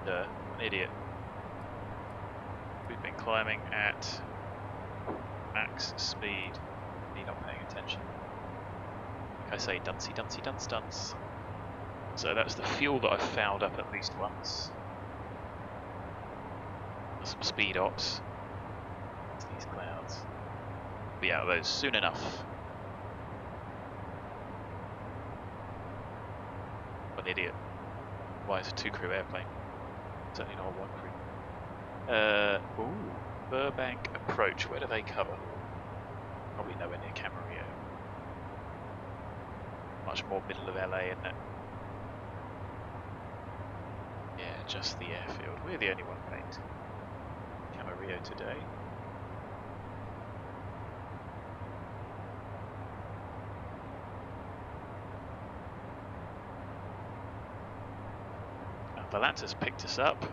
Duh, an idiot. We've been climbing at max speed. Me not paying attention. Like I say, dunce, dunce, dunce, dunce. So that's the fuel that I've fouled up at least once. Some speed ops. It's these clouds. Be out of those soon enough. An idiot. Why is it a 2-crew airplane? Certainly not a 1-crew. Ooh, Burbank approach. Where do they cover? Probably nowhere near Camarillo. Much more middle of LA, isn't it? Yeah, just the airfield. We're the only one going to Camarillo today. Valanta's picked us up.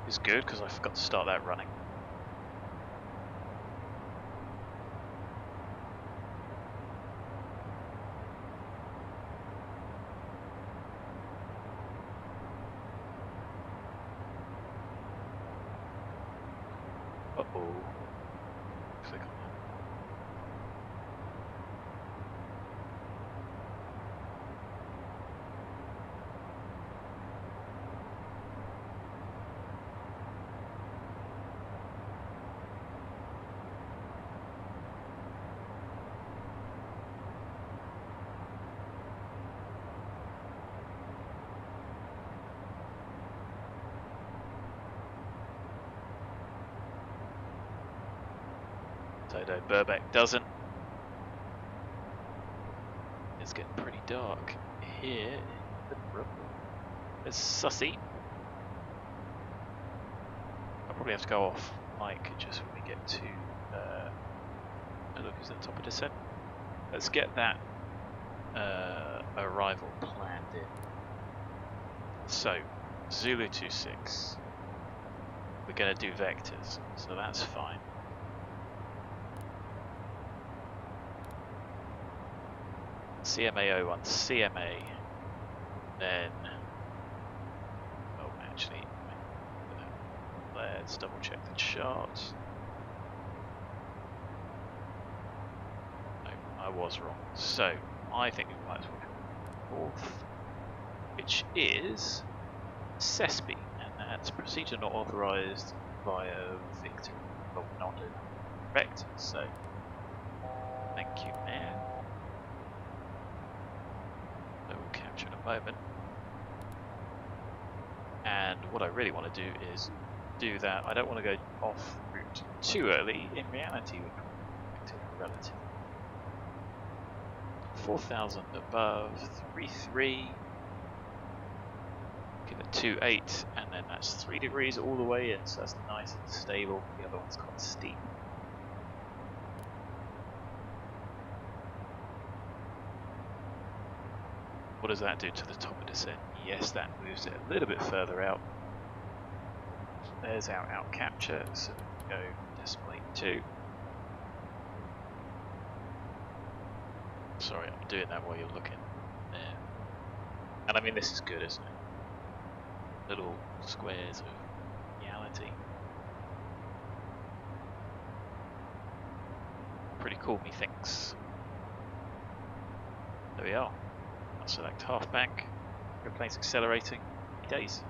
It's good because I forgot to start that running. Uh-oh. Click on that. Dodo Burbank doesn't. It's getting pretty dark here in the room. There's SUSEY. I'll probably have to go off mic just when we get to look, is at the top of descent. Let's get that arrival planned in. So, Zulu 26. We're going to do vectors, so that's fine. CMA 01, CMA, then, oh actually, let's double check the chart. No, I was wrong. So, I think we might as well go north, which is CESPI, and that's procedure not authorized via Victor. Well, we're not doing that correct, so thank you, man. Capture in a moment, and what I really want to do is do that. I don't want to go off route too early. In reality, we're relative 4,000 above 3.3. Give it 2.8, and then that's 3 degrees all the way in, so that's nice and stable. The other one's quite steep. What does that do to the top of descent? Yes, that moves it a little bit further out. There's our out capture, so we go decimal 2. Sorry, I'm doing that while you're looking there. And I mean, this is good, isn't it? Little squares of reality. Pretty cool, methinks. There we are. I'll select half bank. Airplane's accelerating. Days.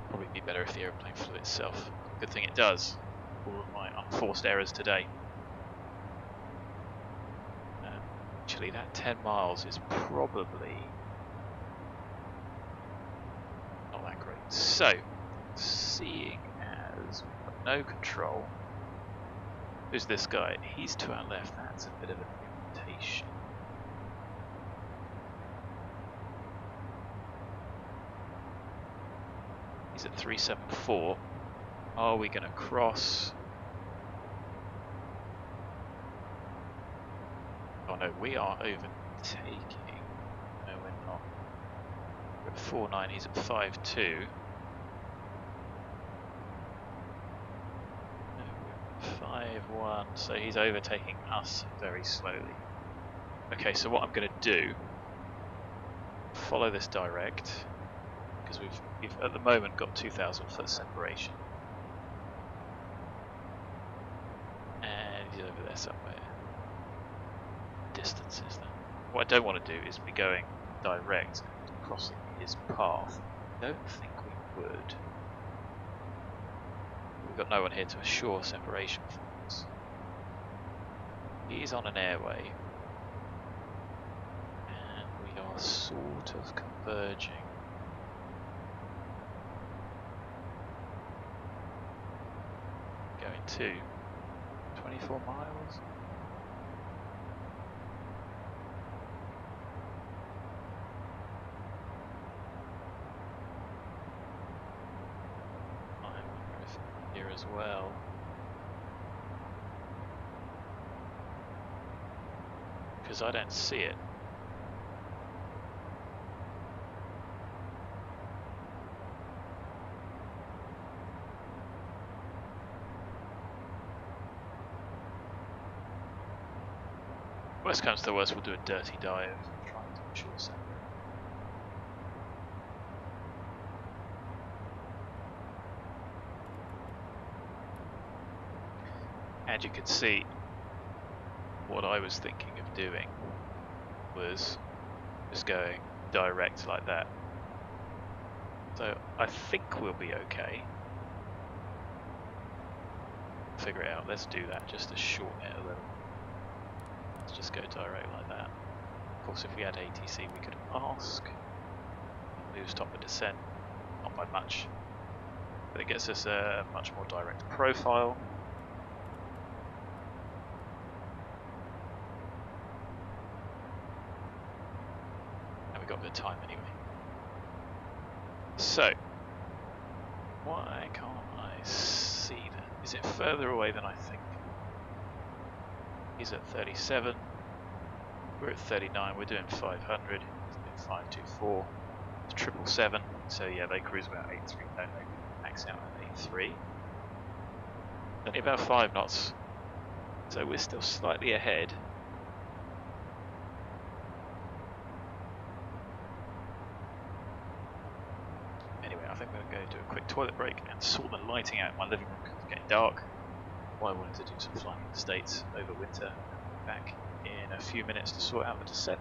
Probably be better if the airplane flew itself. Good thing it does. All of my unforced errors today. Should actually that 10 miles is probably not that great. So, seeing as we've got no control, who's this guy? He's to our left. That's a bit of an invitation. He's at 374. Are we going to cross? Oh no, we are overtaking. No, we're not. We're at 49, he's at 52. No, we're at 51, so he's overtaking us very slowly. Okay, so what I'm going to do, follow this direct, because we've at the moment got 2,000 foot separation. And he's over there somewhere. Distances then. What I don't want to do is be going direct and crossing his path. I don't think we would. We've got no one here to assure separation from us. He's on an airway. And we are sort of converging. Going to 24 miles. Here as well. Because I don't see it. Worst comes to worst, we'll do a dirty dive trying to ensure separate. And you can see what I was thinking of doing was just going direct like that. So I think we'll be okay. Figure it out. Let's do that just to shorten it a little. Let's just go direct like that. Of course, if we had ATC, we could mask. Move stop the descent, not by much, but it gets us a much more direct profile. Got a bit of time anyway. So, why can't I see that? Is it further away than I think? He's at 37. We're at 39. We're doing 500. He's doing 524. It's 777. So yeah, they cruise about 83. Don't they? Max out at 83. Only about 5 knots. So we're still slightly ahead. I think we're going to do a quick toilet break and sort the lighting out in my living room because it's getting dark. Well, I wanted to do some flying in the States over winter. Back in a few minutes to sort out the descent.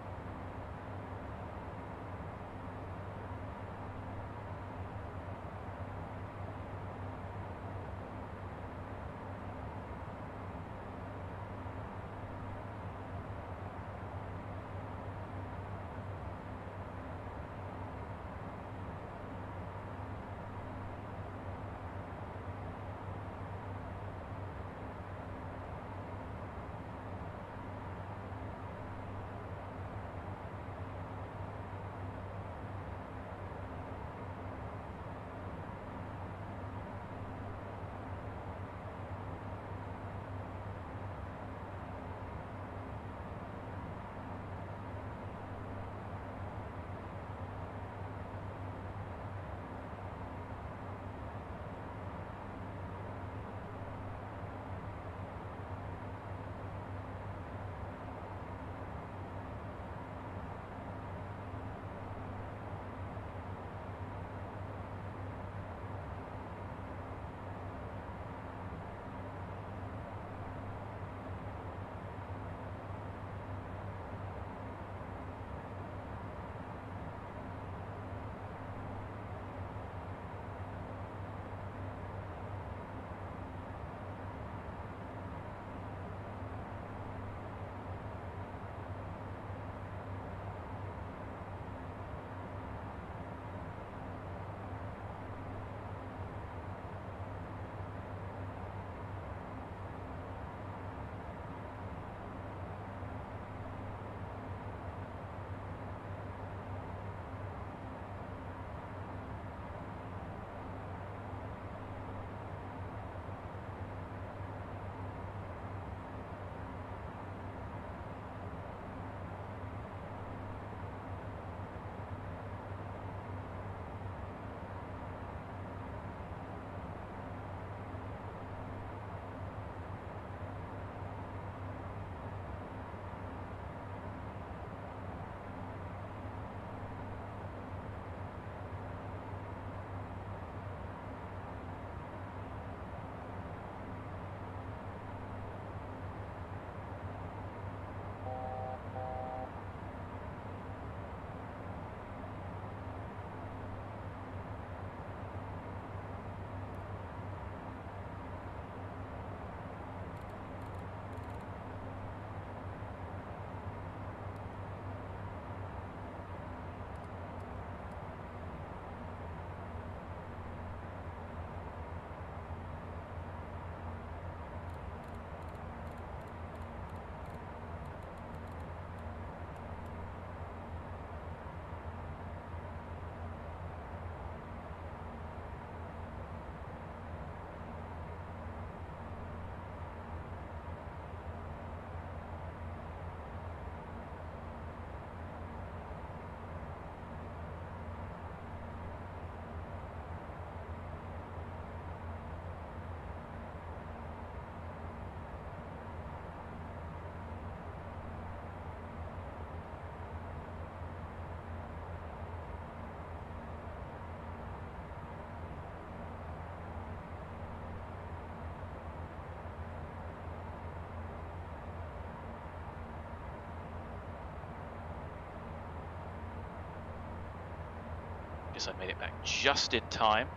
Guess I made it back just in time.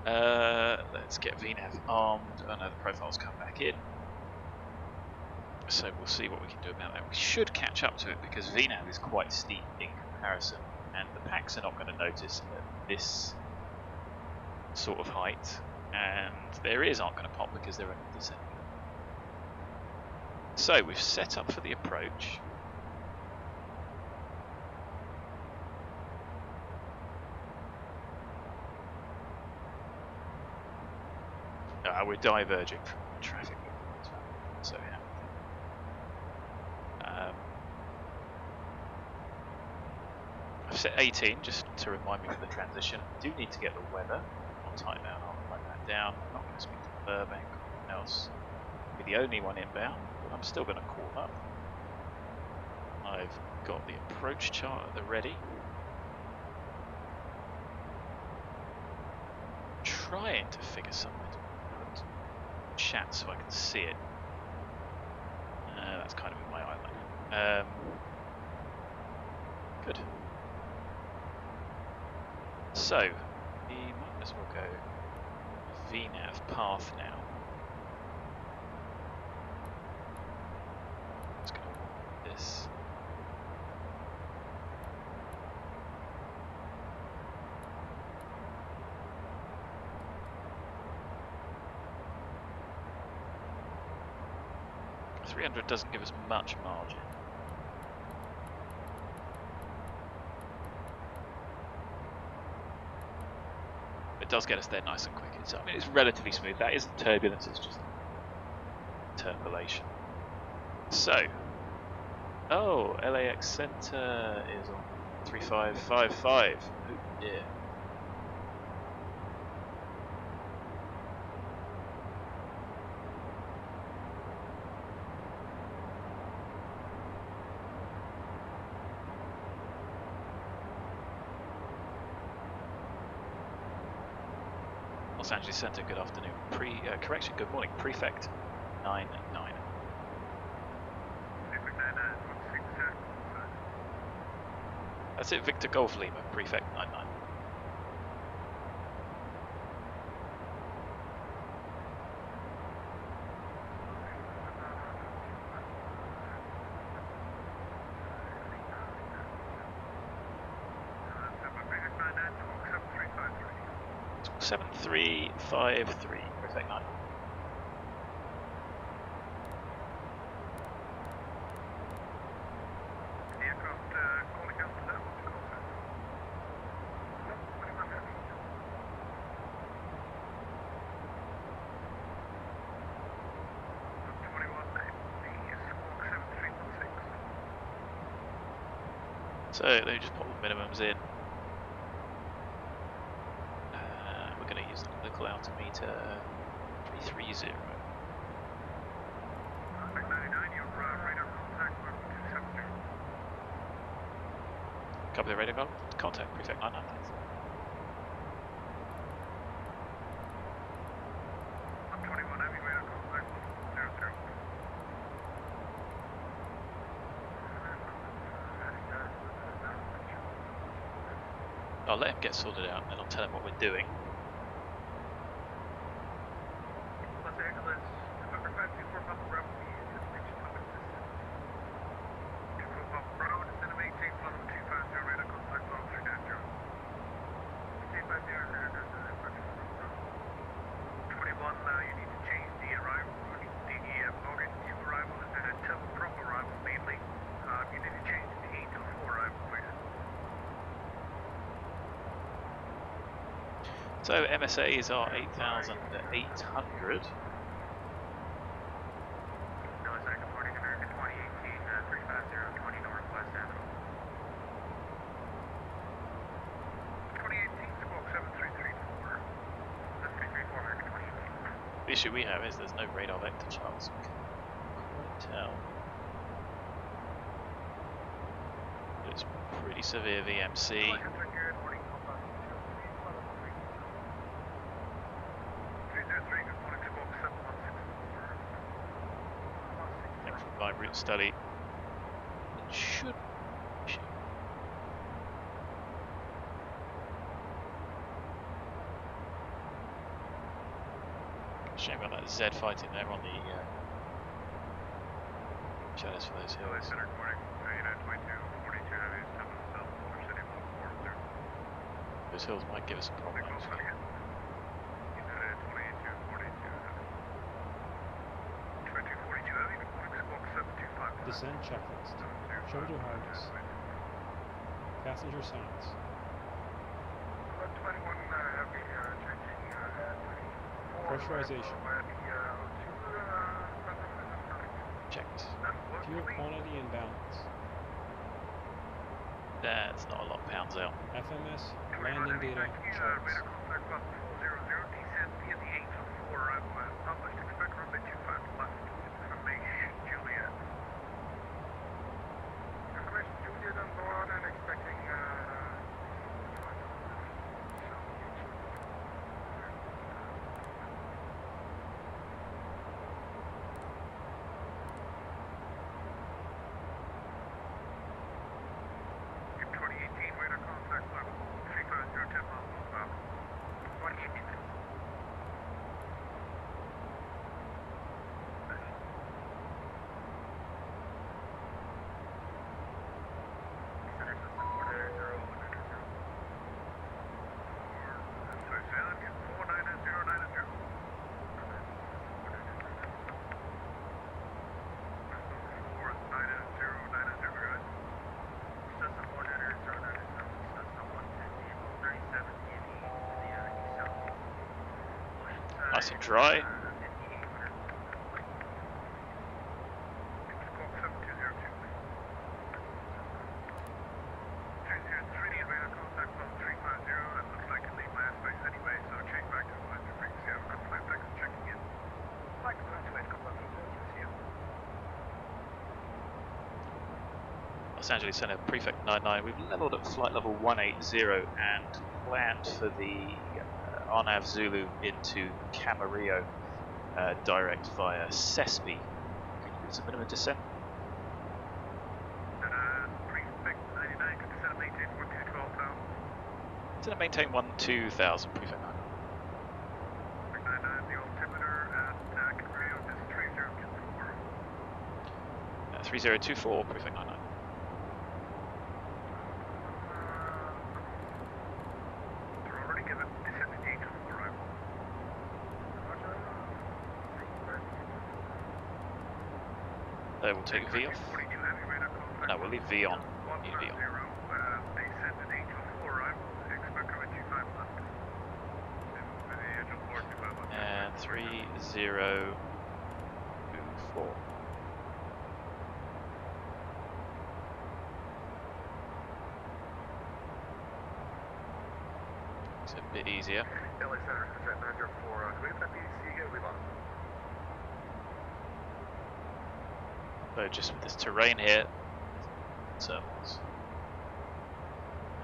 Let's get VNav armed. Oh no, the profiles come back in. So we'll see what we can do about that. We should catch up to it because VNav is quite steep in comparison, and the packs are not going to notice at this sort of height, and their ears aren't going to pop because they're only descending. So we've set up for the approach. We're diverging from traffic. So yeah. I've set 18 just to remind me for the transition. I do need to get the weather on timeout. I'll write that down. I'm not going to speak to Burbank or else. I'll be the only one inbound, but I'm still going to call up. I've got the approach chart at the ready. Trying to figure somewhere to put chat so I can see it. That's kind of in my eye line. Good. So, we might as well go VNav path now. Just going to want this. $300 doesn't give us much margin. It does get us there nice and quick. I mean, it's relatively smooth. That isn't turbulence, it's just interpolation. So, oh, LAX Center is on 3555. Oh dear. Los Angeles Center, good afternoon. Correction, good morning. Prefect 99. That's it, Victor Golf Lima, Prefect 99. It's 7353, Prefect 99. So let me just pop the minimums in. We're going to use the local altimeter 330. Copy the radar contact, Prefect 99, thanks. I'll let him get sorted out and then I'll tell him what we're doing. So MSAs are 8,800. The issue we have is there's no radar vector charts. We can't quite tell. But it's pretty severe VMC. Route study. It should. Z fighting there on the shadows for those hills. Those hills might give us a problem actually. Descent checklist. Shoulder harness. Passenger signs. Pressurization. Checked. Fuel quantity and balance. That's not a lot of pounds out. FMS landing data charts. Nice and dry. Los Angeles Center, Prefect 99. We've leveled at flight level 180 and planned for the RNAV Zulu into Camarillo direct via SESPI. Can you give us a bit of a descent? Prefect 99, can descend and maintain 120,000. Descend and maintain 12,000, Prefect 99. Prefect 99, the altimeter at Camarillo is 3024. 3024, Prefect 99. We'll take V off. No, we'll leave V on. Leave V on. And 3024. It's a bit easier. So just with this terrain here, circles.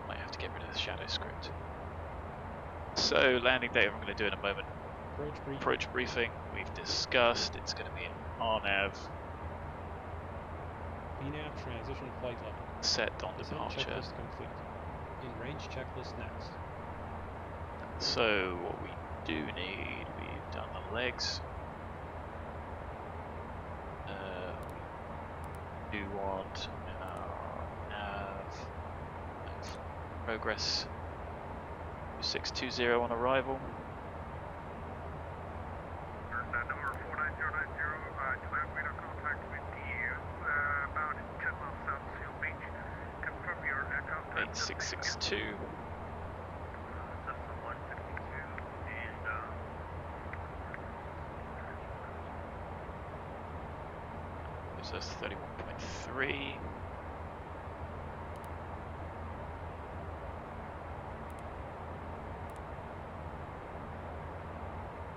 I might have to get rid of the shadow script. So landing data I'm going to do in a moment. Approach briefing. We've discussed it's going to be an RNAV. VNAV transition flight level. Set on departure. Checklist complete. In range checklist next. So what we do need, we've done the legs. We do want nav progress 620 on arrival. Number 49090, tonight we don't contact with you. About 10 miles south of Seal Beach. Confirm your aircraft. 8662. Cessna 152 and gives us 31.3.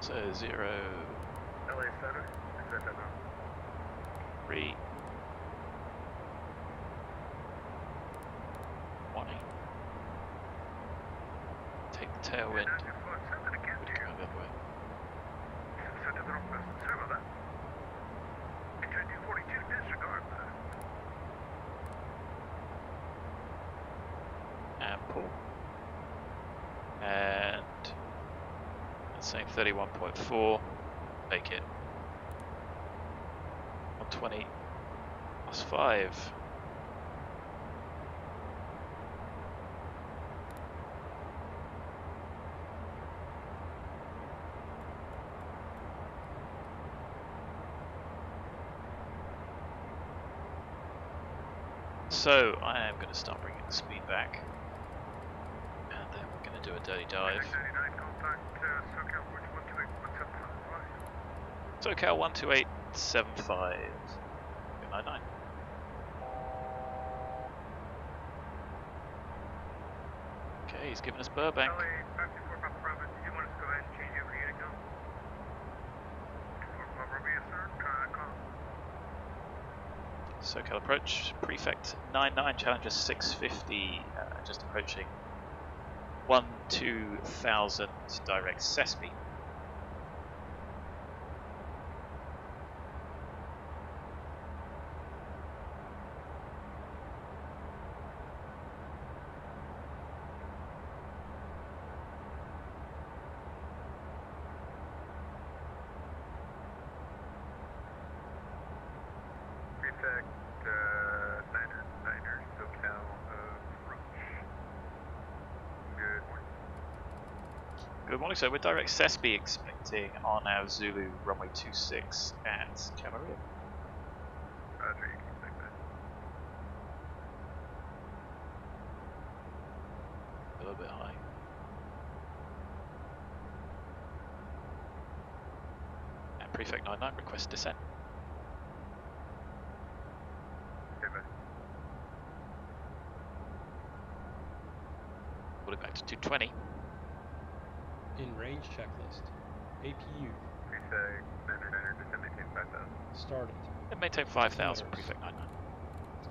So 0 LA Center, 3 1 8. Take the tailwind. Would go the other way. And pull. And let's say 31.4. Take it. 120 plus 5. So I am going to start bringing the speed back, and then we're going to do a dirty dive. SoCal 12875. 99. Okay, he's giving us Burbank. SoCal approach, Prefect 99, Challenger 650, just approaching 12,000 direct SESPI. Good morning, sir. We're direct SESPI expecting on our Zulu runway 26 at Camarillo. Roger, you can expect that. A little bit high. And Prefect 99, request descent. Okay, bye. Pull it back to 220. In range checklist. APU. Prefect 99, descend maintain 5,000. Started. And maintain 5,000, Prefect 99.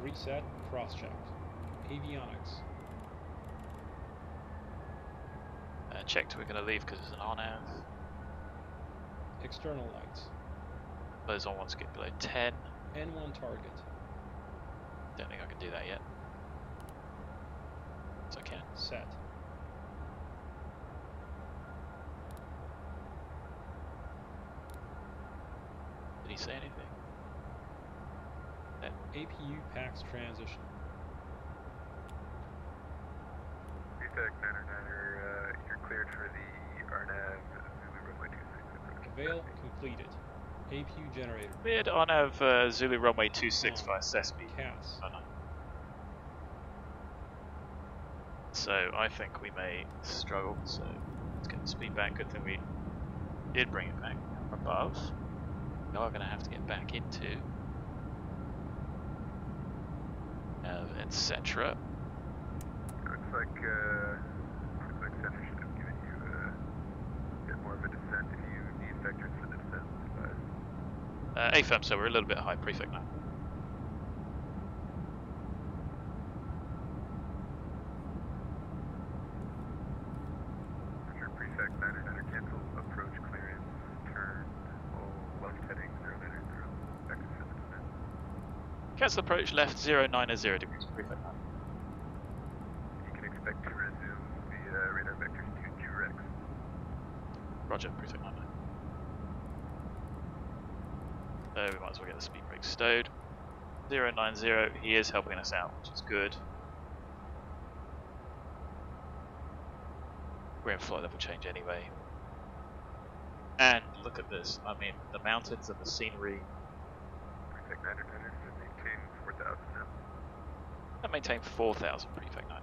Reset, cross-checked. Avionics. Checked, we're going to leave because it's an on-nav. External lights. Those on ones get below 10. N1 target. Don't think I can do that yet. Yes, I can. Set. Did he say anything? APU PAX transition. Prefect 99er, you're cleared for the RNAV Zulu runway 26. Veil completed. APU generator. Cleared on av Zulu runway 26 via SESPI. CAS. Oh, no. So I think we may struggle, so let's get the speed back. Good thing we did bring it back above. We are going to have to get back into etc. Looks like Center should have given you a bit more of a descent if you need vectors for the descent. AFM, so we're a little bit high, Prefect now. Roger, Prefect 99er, cancel approach clearance, turn, all left heading 090, vectors for the descent. Cancel approach left 090 degrees, Prefect 9. You can expect to resume via radar vectors to Jurex. Roger, Prefect 99. So we might as well get the speed brake stowed. 090, he is helping us out, which is good. We're in flight level change anyway. And look at this, I mean, the mountains and the scenery. Prefect 99er should maintain 4,000 now. And maintain 4,000, Prefect 9.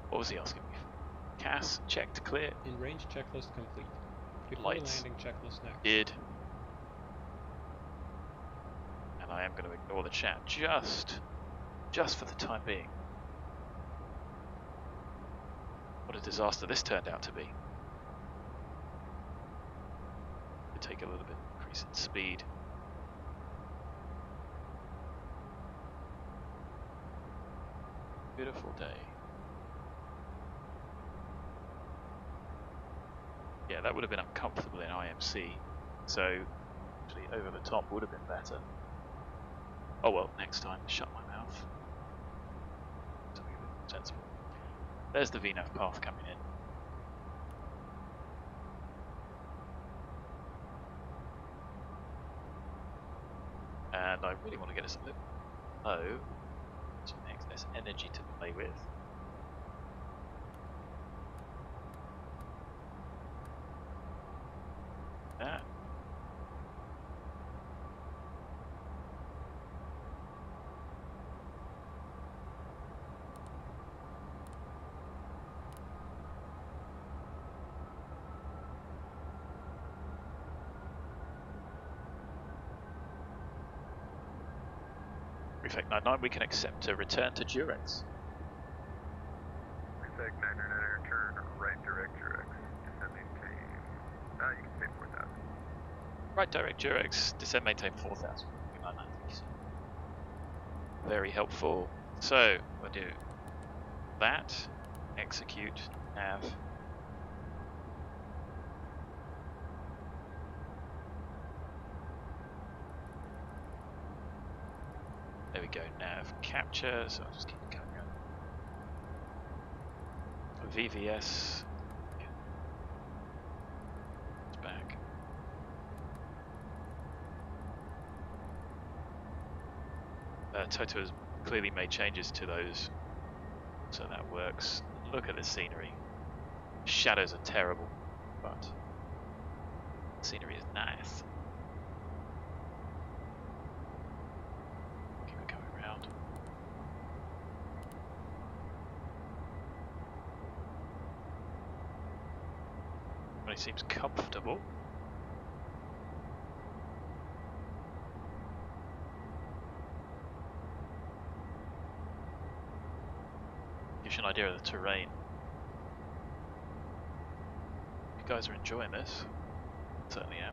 What was he asking me? CAS, checked, clear. In range checklist complete. Before Lights. landing checklist next. Did. And I am going to ignore the chat just for the time being. What a disaster this turned out to be. We take a little bit increase in speed. Beautiful day. Yeah, that would have been uncomfortable in IMC, so actually over the top would have been better. Oh well, next time, shut my mouth. Something a bit sensible. There's the VNAV path coming in. And I really want to get us a little low, some excess energy to play with. That. Prefect 99, we can accept a return to Durex. Prefect 999, turn right direct Durex. Descend maintain. You can say 4,000. Right direct Durex, descend maintain 4,000. Very helpful. So, we'll do that, execute, nav. There we go, nav capture, so I'll just keep it going around. VVS. It's back. Toto has clearly made changes to those, so that works. Look at the scenery. Shadows are terrible, but the scenery is nice. Keep it going around. Everybody seems comfortable. Gives you an idea of the terrain. You guys are enjoying this. Certainly am.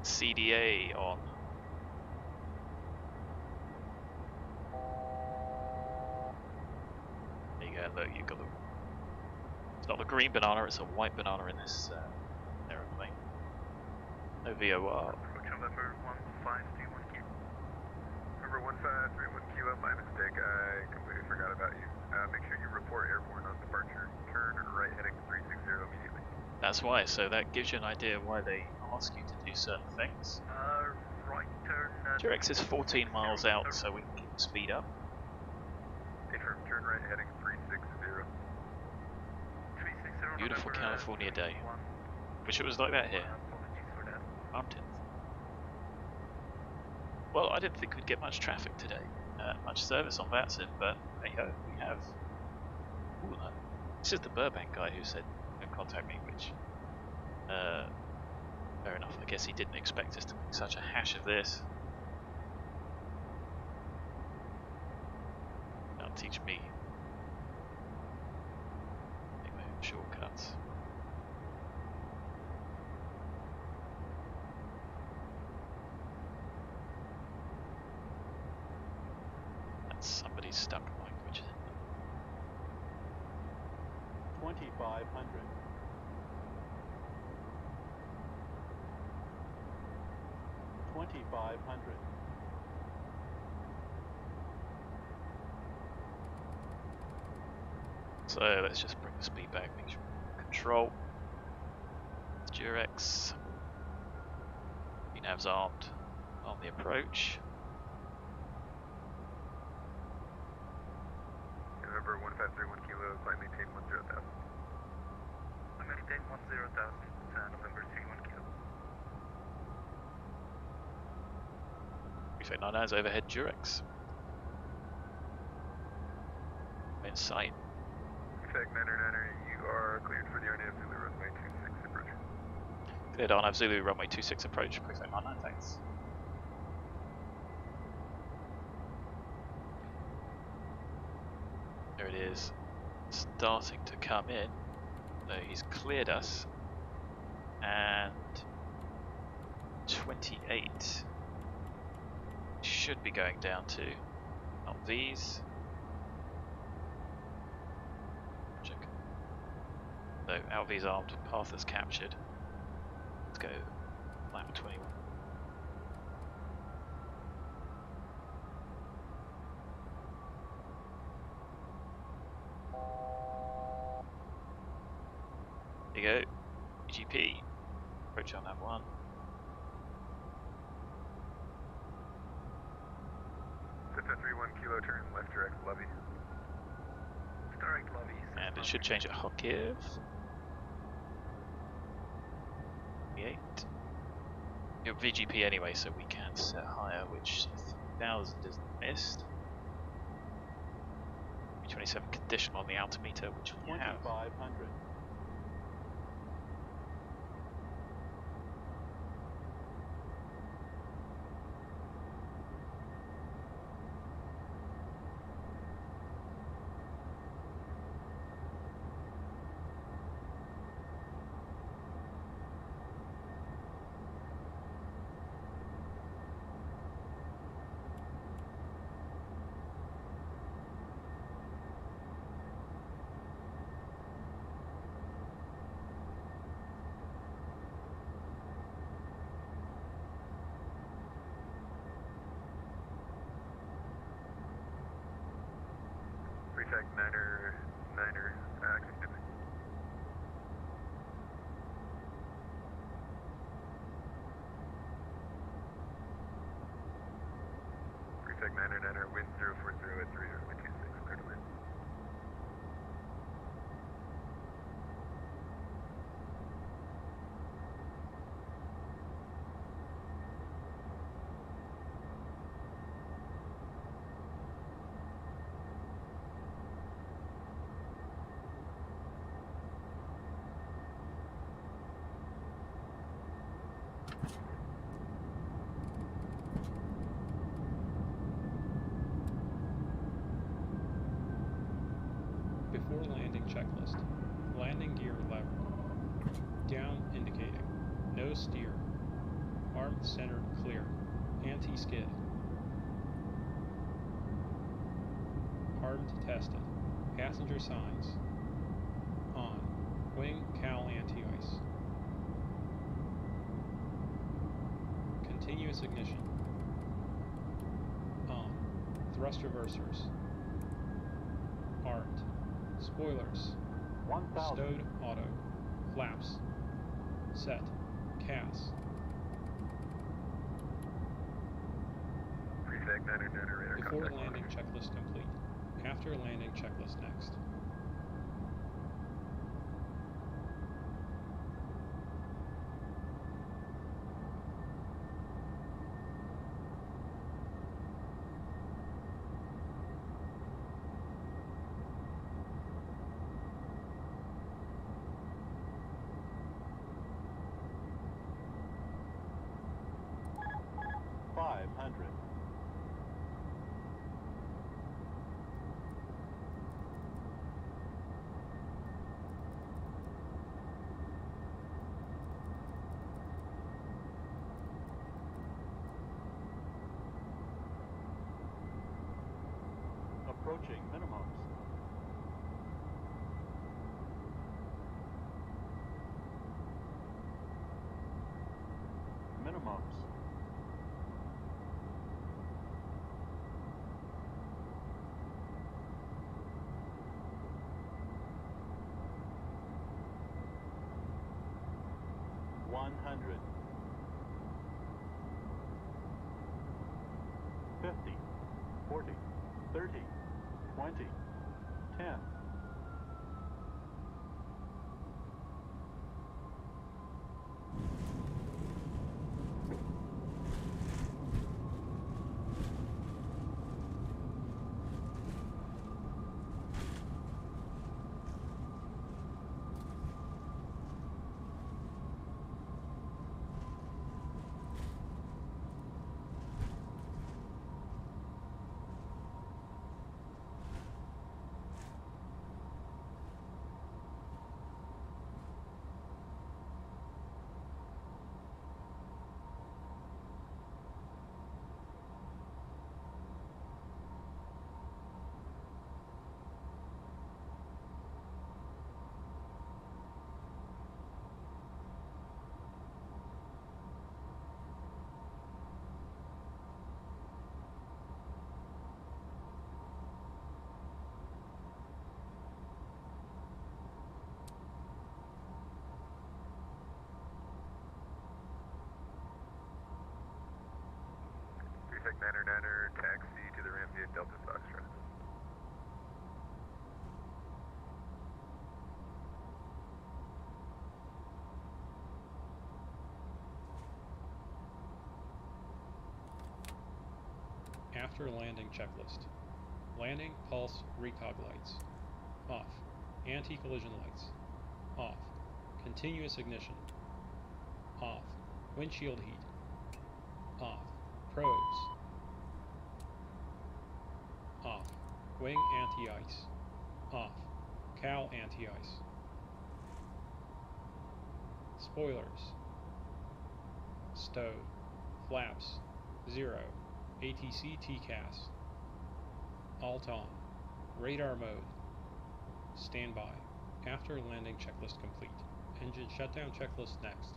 CDA on. There you go, look, you've got the... It's not the green banana, it's a white banana in this aeroplane. No VOR. November 1531Q. Number 1531Q, my mistake. I completely forgot about you. Make sure you report airborne on departure. Turn right heading 360 immediately. That's why, so that gives you an idea why they ask you to do certain things. Right turn. Durex is 14 miles out, so we can keep the speed up. Affirm, turn right heading 360. 360 Beautiful November, California day. Wish it was like that here. Apologies for that. Mountains. Well, I didn't think we'd get much traffic today, much service on VATSIM, but hey ho, we have. Ooh, this is the Burbank guy who said don't contact me, which fair enough. I guess he didn't expect us to make such a hash of this. That'll teach me. Make my own shortcuts. Somebody's stuck language. 2500. So let's just bring the speed back, make sure we control. Durex. VNAV's armed on the approach. November 1531 Kilo, climb maintain 10,000. Climb maintain 10,000, November 31 Kilo. Prefect 99 is overhead Durex. In sight. Prefect 999, you are cleared for the RNAV Zulu runway 26 approach. Cleared RNAV Zulu runway 26 approach. Prefect 99, thanks. There it is, starting to come in. So he's cleared us, and 28 should be going down to not these. Check. So LV's armed, path is captured. Let's go lap 21. There you go. GP. Approach on that one. Cessna 31 kilo turn left direct lobby. Direct lobby. And it should change at Kharkiv. 8. Your VGP anyway, so we can set higher, which 3000 is missed. 27 conditional on the altimeter, which we have. 2500. Prefect Niner, excuse me. Prefect Niner, wind 040 at 3 or 26, clear to land. Before landing checklist. Landing gear lever. Down indicating. No steer. Arm centered clear. Anti-skid. Armed tested. Passenger signs. On. Wing cowl anti-ice. Continuous ignition. On. Thrust reversers. Armed. Spoilers. 1000. Stowed auto. Flaps. Set. CAS. Prefect Niner, radar Before contact. landing checklist complete. After landing checklist next. Approaching minimums. Minimums. $100. 50. 40. 30. 20, 10. Wifi 9er, taxi to the ramp via Delta Foxtrot. After landing checklist. Landing pulse recog lights. Off. Anti-collision lights. Off. Continuous ignition. Off. Windshield heat. Off. Probes. Off. Wing anti-ice. Off. Cowl anti-ice. Spoilers. Stowed. Flaps. 0. ATC TCAS. Alt on. Radar mode. Standby. After landing checklist complete. Engine shutdown checklist next.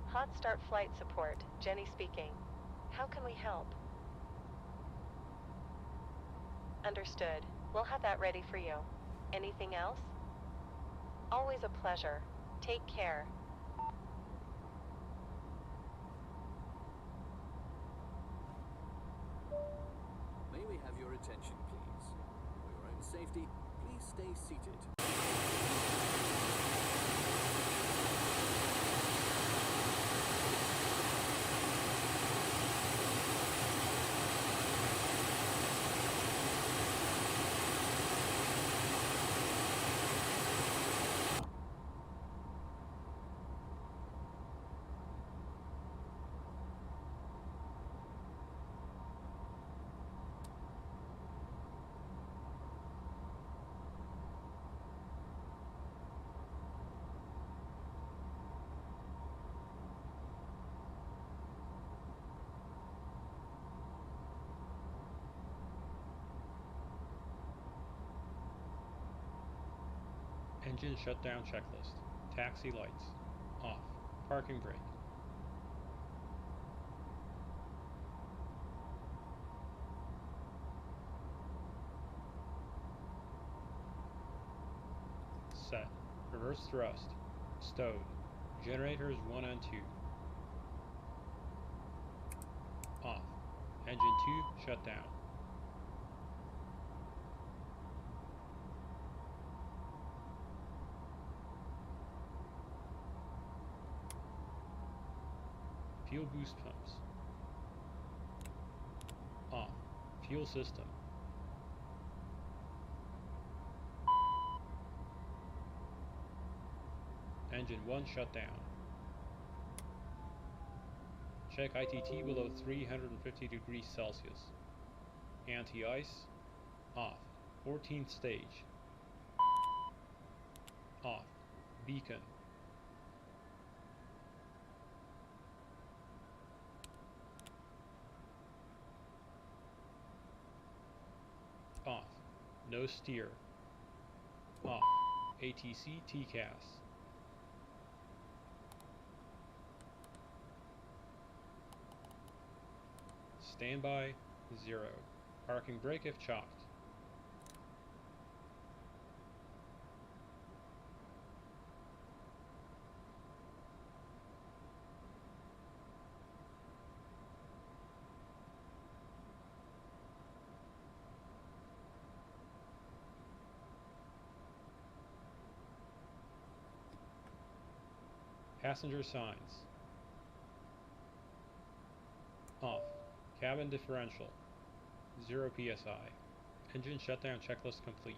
Hot Start Flight Support, Jenny speaking. How can we help? Understood. We'll have that ready for you. Anything else? Always a pleasure. Take care. May we have your attention, please? For your own safety, please stay seated. Engine shutdown checklist. Taxi lights. Off. Parking brake. Set. Reverse thrust. Stowed. Generators 1 and 2. Off. Engine 2 shut down. Fuel boost pumps. Off. Fuel system. Engine 1 shut down. Check ITT below 350 degrees Celsius. Anti-ice. Off. 14th stage. Off. Beacon. Off. No steer. Off. ATC TCAS. Standby 0. Parking brake if chopped. Passenger signs. Off. Cabin differential. 0 psi. Engine shutdown checklist complete.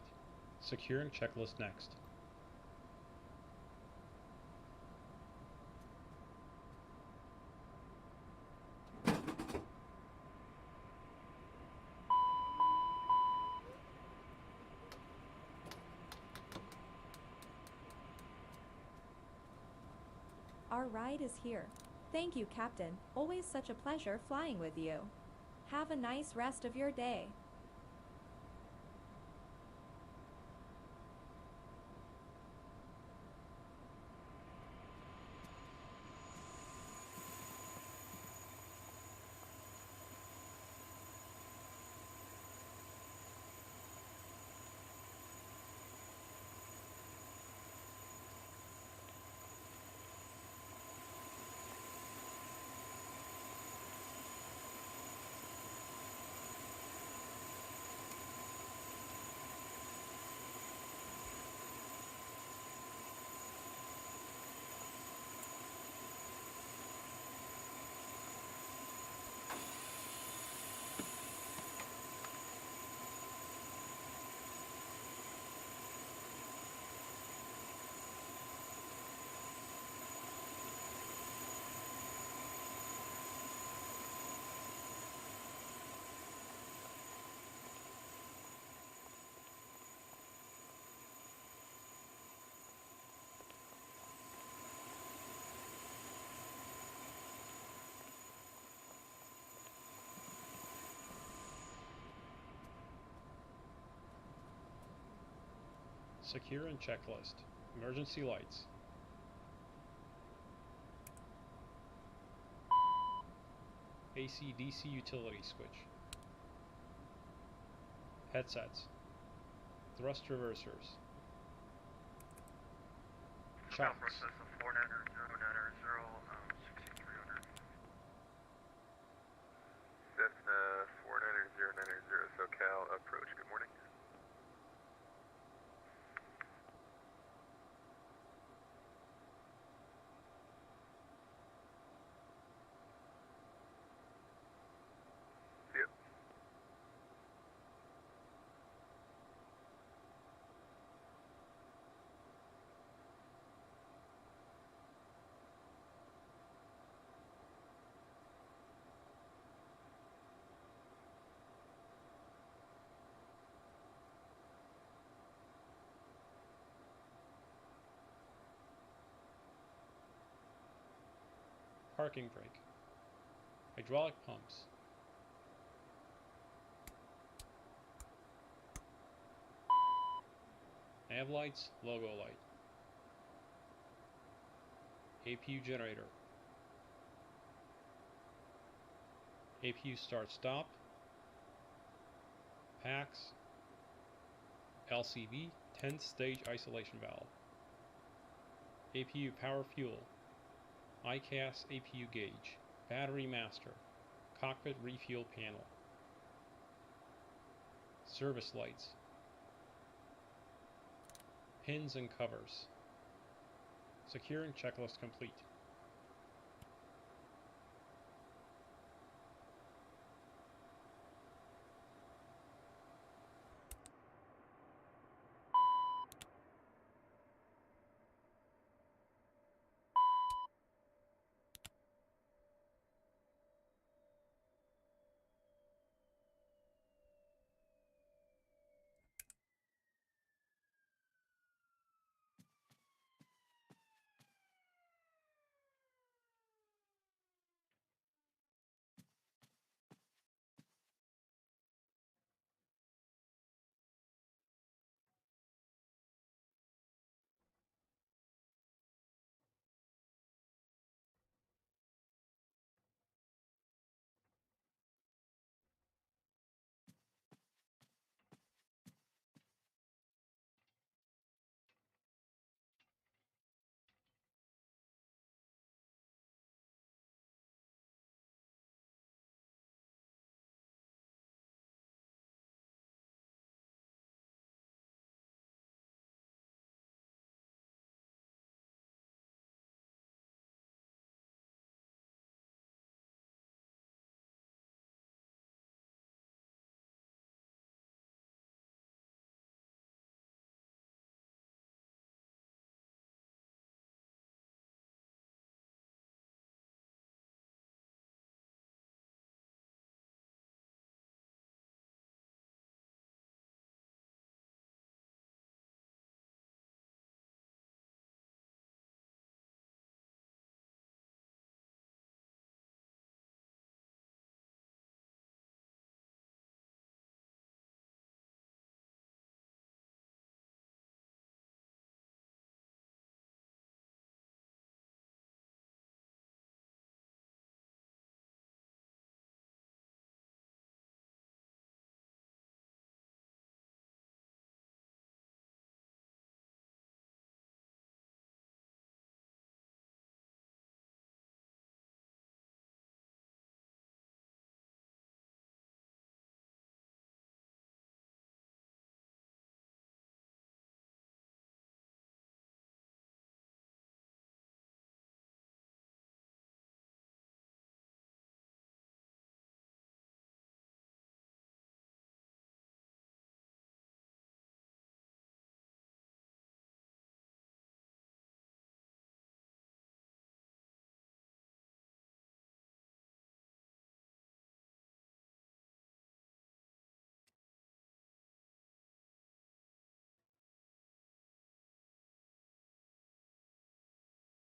Securing checklist next. Our ride is here. Thank you, Captain. Always such a pleasure flying with you. Have a nice rest of your day. Secure and checklist. Emergency lights. AC-DC utility switch. Headsets. Thrust reversers. Chocks. Cessna 49090 SoCal approach. Good morning. See ya. Parking brake. Hydraulic pumps. Nav lights, logo light. APU generator. APU start stop. PAX. LCV 10th stage isolation valve. APU power fuel. ICAS APU gauge. Battery master. Cockpit refuel panel. Service lights. Pins and covers. Securing checklist complete.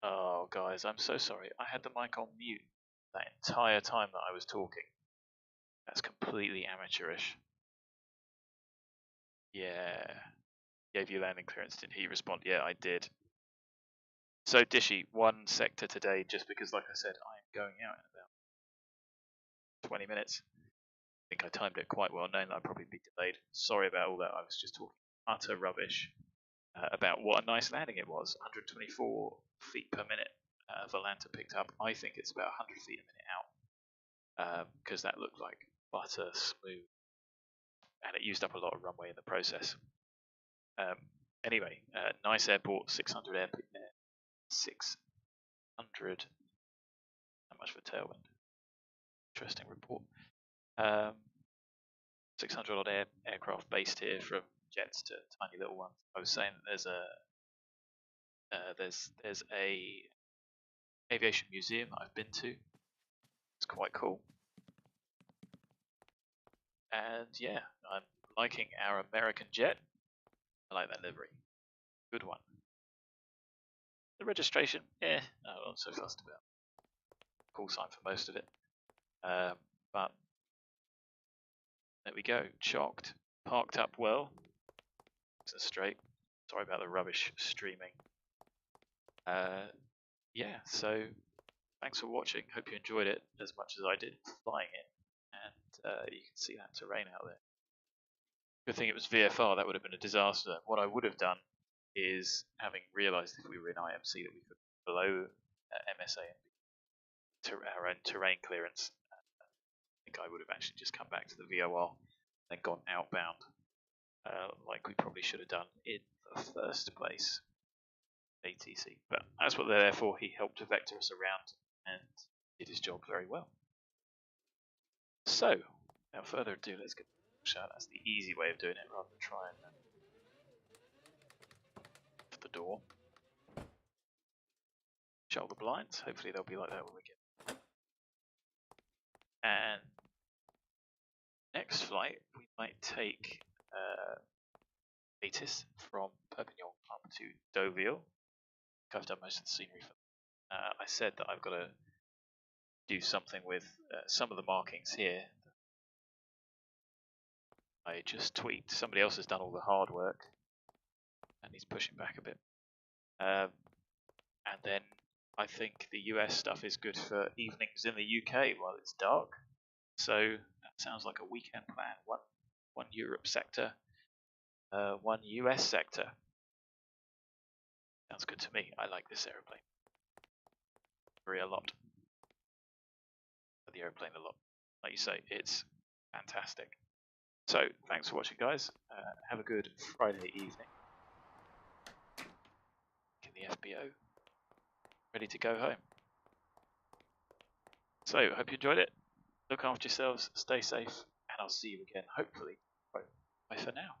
Oh, guys, I'm so sorry. I had the mic on mute that entire time that I was talking. That's completely amateurish. Yeah. Gave you landing clearance, didn't he? Respond, yeah, I did. So Dishy, 1 sector today, just because, like I said, I'm going out in about 20 minutes. I think I timed it quite well, knowing that I'd probably be delayed. Sorry about all that. I was just talking utter rubbish about what a nice landing it was. 124 feet per minute Volanta picked up. I think it's about 100 feet a minute out because that looked like butter smooth, and it used up a lot of runway in the process. Anyway, nice airport, 600 airport. 600. How much for tailwind? Interesting report. 600 odd aircraft based here, from jets to tiny little ones. I was saying that there's a aviation museum that I've been to. It's quite cool. And yeah, I'm liking our American jet. I like that livery. Good one. The registration, I'm not so fussed about. Call sign for most of it. But there we go. Chocked. Parked up well. Nice and straight. Sorry about the rubbish streaming. Yeah, so thanks for watching. Hope you enjoyed it as much as I did flying it. And you can see that terrain out there. Good thing it was VFR, that would have been a disaster. What I would have done is, having realised if we were in IMC that we could below MSA and our own terrain clearance, I think I would have actually just come back to the VOR and gone outbound, like we probably should have done in the first place. ATC, but that's what they're there for. He helped to vector us around and did his job very well. So, without further ado, let's get a shot. That's the easy way of doing it, rather than trying for the door. Shut the blinds. Hopefully they'll be like that when we get. And next flight, we might take ATIS from Perpignan up to Deauville. I've done most of the scenery for I said that I've got to do something with some of the markings here. I just tweaked. Somebody else has done all the hard work and he's pushing back a bit. And then I think the US stuff is good for evenings in the UK while it's dark. So that sounds like a weekend plan. One Europe sector, one US sector. Sounds good to me. I like this aeroplane. A lot. The aeroplane a lot. Like you say, it's fantastic. So, thanks for watching, guys. Have a good Friday evening. In the FBO. Ready to go home. So, hope you enjoyed it. Look after yourselves, stay safe, and I'll see you again, hopefully. Bye for now.